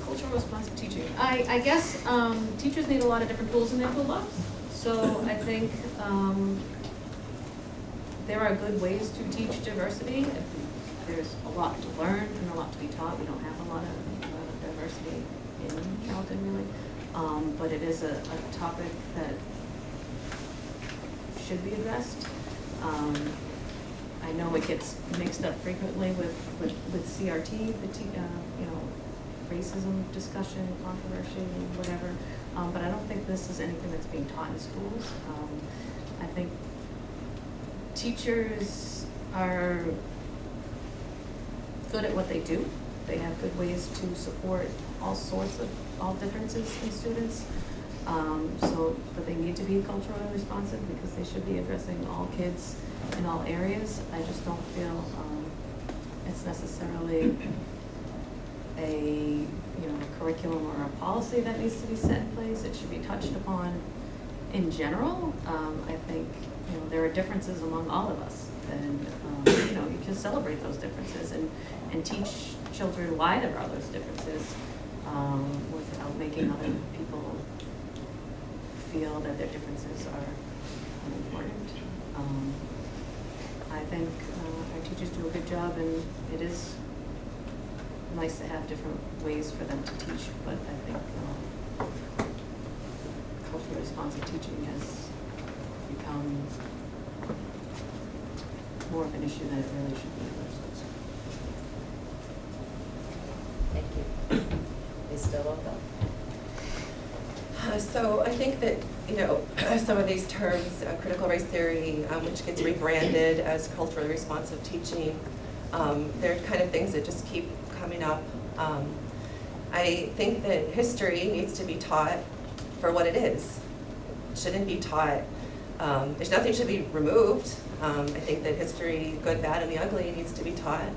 Cultural responsive teaching. I guess teachers need a lot of different tools in their toolbox. So I think there are good ways to teach diversity. There's a lot to learn and a lot to be taught. We don't have a lot of diversity in Charlton, really. But it is a topic that should be addressed. I know it gets mixed up frequently with CRT, racism discussion, controversy, whatever. But I don't think this is anything that's being taught in schools. I think teachers are good at what they do. They have good ways to support all differences in students. But they need to be culturally responsive because they should be addressing all kids in all areas. I just don't feel it's necessarily a curriculum or a policy that needs to be set in place. It should be touched upon in general. I think there are differences among all of us, and you can celebrate those differences and teach children why there are those differences without making other people feel that their differences are unimportant. I think our teachers do a good job, and it is nice to have different ways for them to teach, but I think culturally responsive teaching has become more of an issue than it really should be. Thank you. Ms. Dillon? So I think that, some of these terms, critical race theory, which gets rebranded as culturally responsive teaching, they're kind of things that just keep coming up. I think that history needs to be taught for what it is. It shouldn't be taught, there's nothing should be removed. I think that history, good, bad, and the ugly, needs to be taught.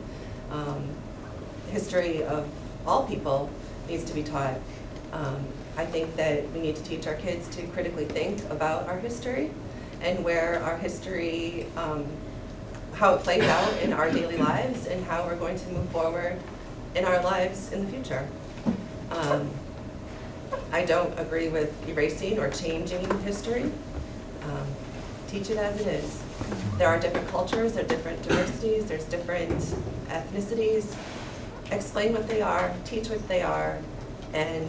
History of all people needs to be taught. I think that we need to teach our kids to critically think about our history and where our history, how it plays out in our daily lives and how we're going to move forward in our lives in the future. I don't agree with erasing or changing history. Teach it as it is. There are different cultures, there are different diversities, there's different ethnicities. Explain what they are, teach what they are, and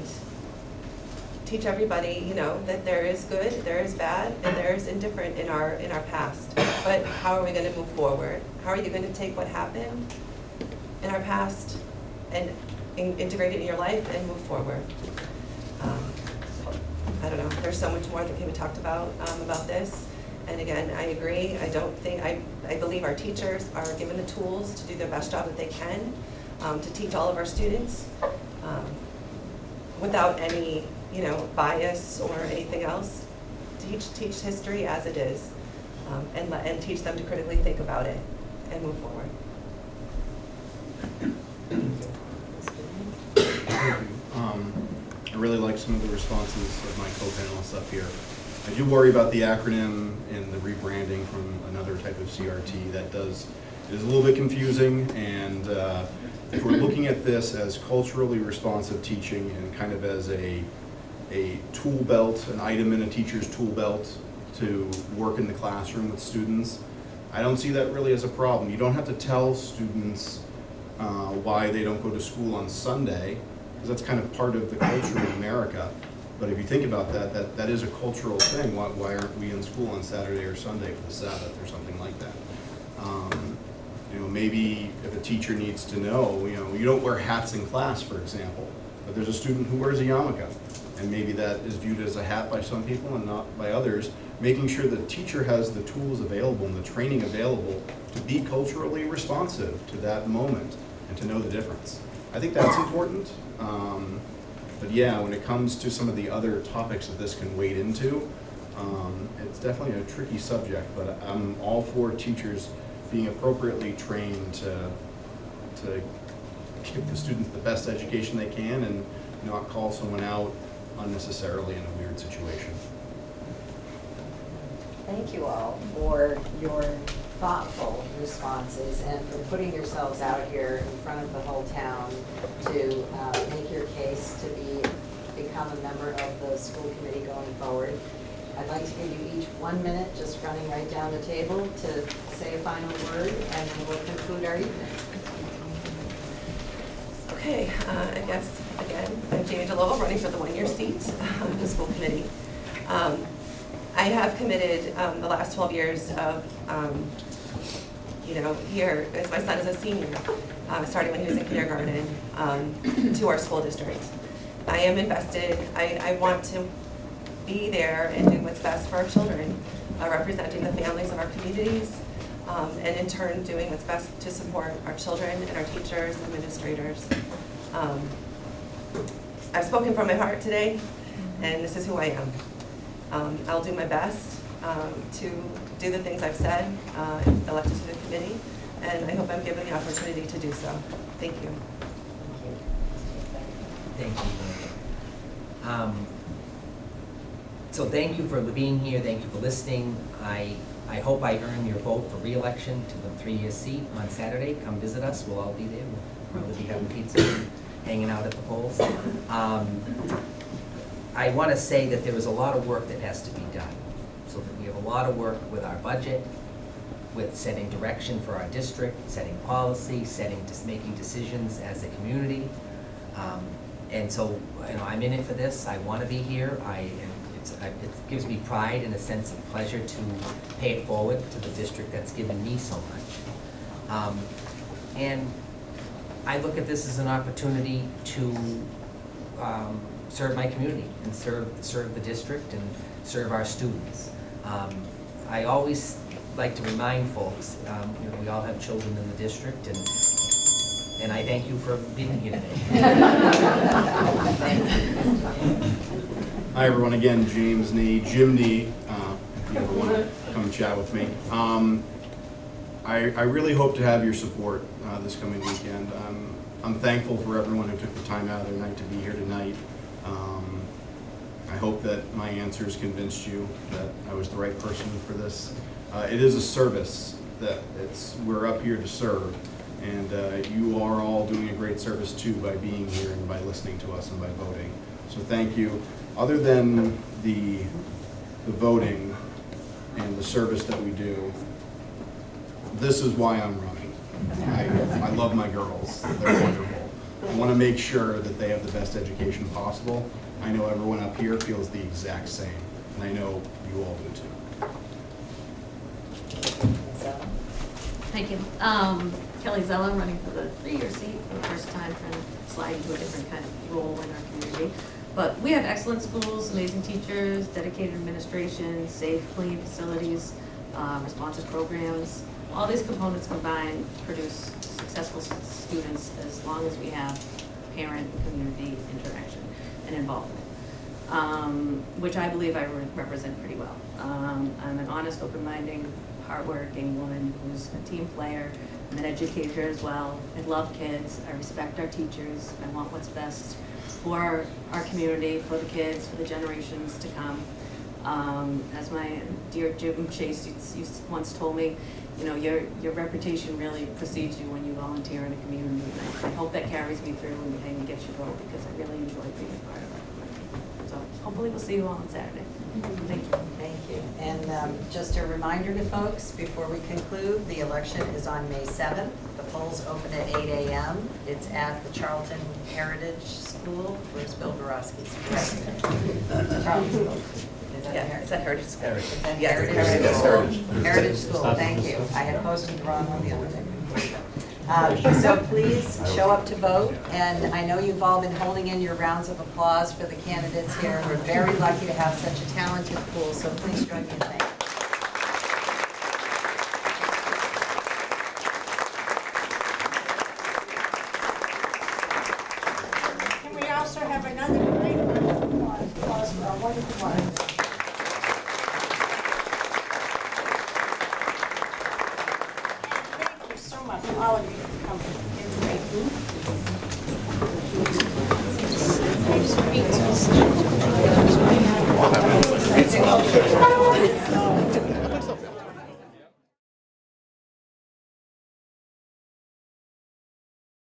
teach everybody, that there is good, there is bad, and there is indifferent in our past. But how are we going to move forward? How are you going to take what happened in our past and integrate it in your life and move forward? I don't know. There's so much more that can be talked about this. And again, I agree. I believe our teachers are given the tools to do the best job that they can to teach all of our students without any bias or anything else. Teach history as it is, and teach them to critically think about it and move forward. I really like some of the responses of my co-panelists up here. I do worry about the acronym and the rebranding from another type of CRT. It is a little bit confusing, and if we're looking at this as culturally responsive teaching and kind of as a tool belt, an item in a teacher's tool belt to work in the classroom with students, I don't see that really as a problem. You don't have to tell students why they don't go to school on Sunday, because that's kind of part of the culture in America. But if you think about that is a cultural thing. Why aren't we in school on Saturday or Sunday for the Sabbath or something like that? Maybe if a teacher needs to know, you don't wear hats in class, for example, but there's a student who wears a yarmulke, and maybe that is viewed as a hat by some people and not by others. Making sure the teacher has the tools available and the training available to be culturally responsive to that moment and to know the difference. I think that's important. But yeah, when it comes to some of the other topics that this can wade into, it's definitely a tricky subject, but I'm all for teachers being appropriately trained to give the students the best education they can and not call someone out unnecessarily in a weird situation. Thank you all for your thoughtful responses and for putting yourselves out here in front of the whole town to make your case to become a member of the school committee going forward. I'd like to give you each 1 minute, just running right down the table, to say a final word, and then we'll conclude our evening. Okay, I guess, again, I'm Jamie DeLovo, running for the one-year seat on the school committee. I have committed the last 12 years of, here, as my son is a senior, starting when he was in kindergarten, to our school district. I am invested. I want to be there and do what's best for our children, representing the families of our communities, and in turn doing what's best to support our children and our teachers and administrators. I've spoken from my heart today, and this is who I am. I'll do my best to do the things I've said, elected to the committee, and I hope I'm given the opportunity to do so. Thank you. Thank you. So thank you for being here, thank you for listening. I hope I earn your vote for re-election to the 3-year seat on Saturday. Come visit us, we'll all be there. We'll probably be having pizza and hanging out at the polls. I want to say that there is a lot of work that has to be done. So that we have a lot of work with our budget, with setting direction for our district, setting policy, making decisions as a community. And so, I'm in it for this. I want to be here. It gives me pride and a sense of pleasure to pay it forward to the district that's given me so much. And I look at this as an opportunity to serve my community and serve the district and serve our students. I always like to remind folks, we all have children in the district, and I thank you for being here today. Hi everyone, again, James Nee, Jim Nee, if you ever want to come chat with me. I really hope to have your support this coming weekend. I'm thankful for everyone who took the time out of their night to be here tonight. I hope that my answers convinced you that I was the right person for this. It is a service that we're up here to serve, and you are all doing a great service too by being here and by listening to us and by voting. So thank you. Other than the voting and the service that we do, this is why I'm running. I love my girls. They're wonderful. I want to make sure that they have the best education possible. I know everyone up here feels the exact same, and I know you all do too. Thank you. Kelly Zella, running for the 3-year seat for the first time, trying to slide into a different kind of role in our community. But we have excellent schools, amazing teachers, dedicated administration, safe, clean facilities, responsive programs. All these components combined produce successful students as long as we have parent and community interaction and involvement, which I believe I represent pretty well. I'm an honest, open-minded, hardworking woman who's a team player. I'm an educator as well. I love kids. I respect our teachers. I want what's best for our community, for the kids, for the generations to come. As my dear Jim Chase once told me, your reputation really precedes you when you volunteer in a community. And I hope that carries me through and gets you vote, because I really enjoy being a part of our community. So hopefully we'll see you all on Saturday. Thank you. Thank you. And just a reminder to folks, before we conclude, the election is on May 7th. The polls open at 8 a.m. It's at the Charlton Heritage School. Where's Bill Borowski's? Charlton School. Yeah, is that Heritage School? Yes, Heritage School. Heritage School, thank you. I had posted wrong on the other day. So please show up to vote, and I know you've all been holding in your rounds of applause for the candidates here. We're very lucky to have such a talented pool, so please join me in thanking. Can we also have another great round of applause for our wonderful ones? Thank you so much, all of you, for coming. It's great. Have some pizzas.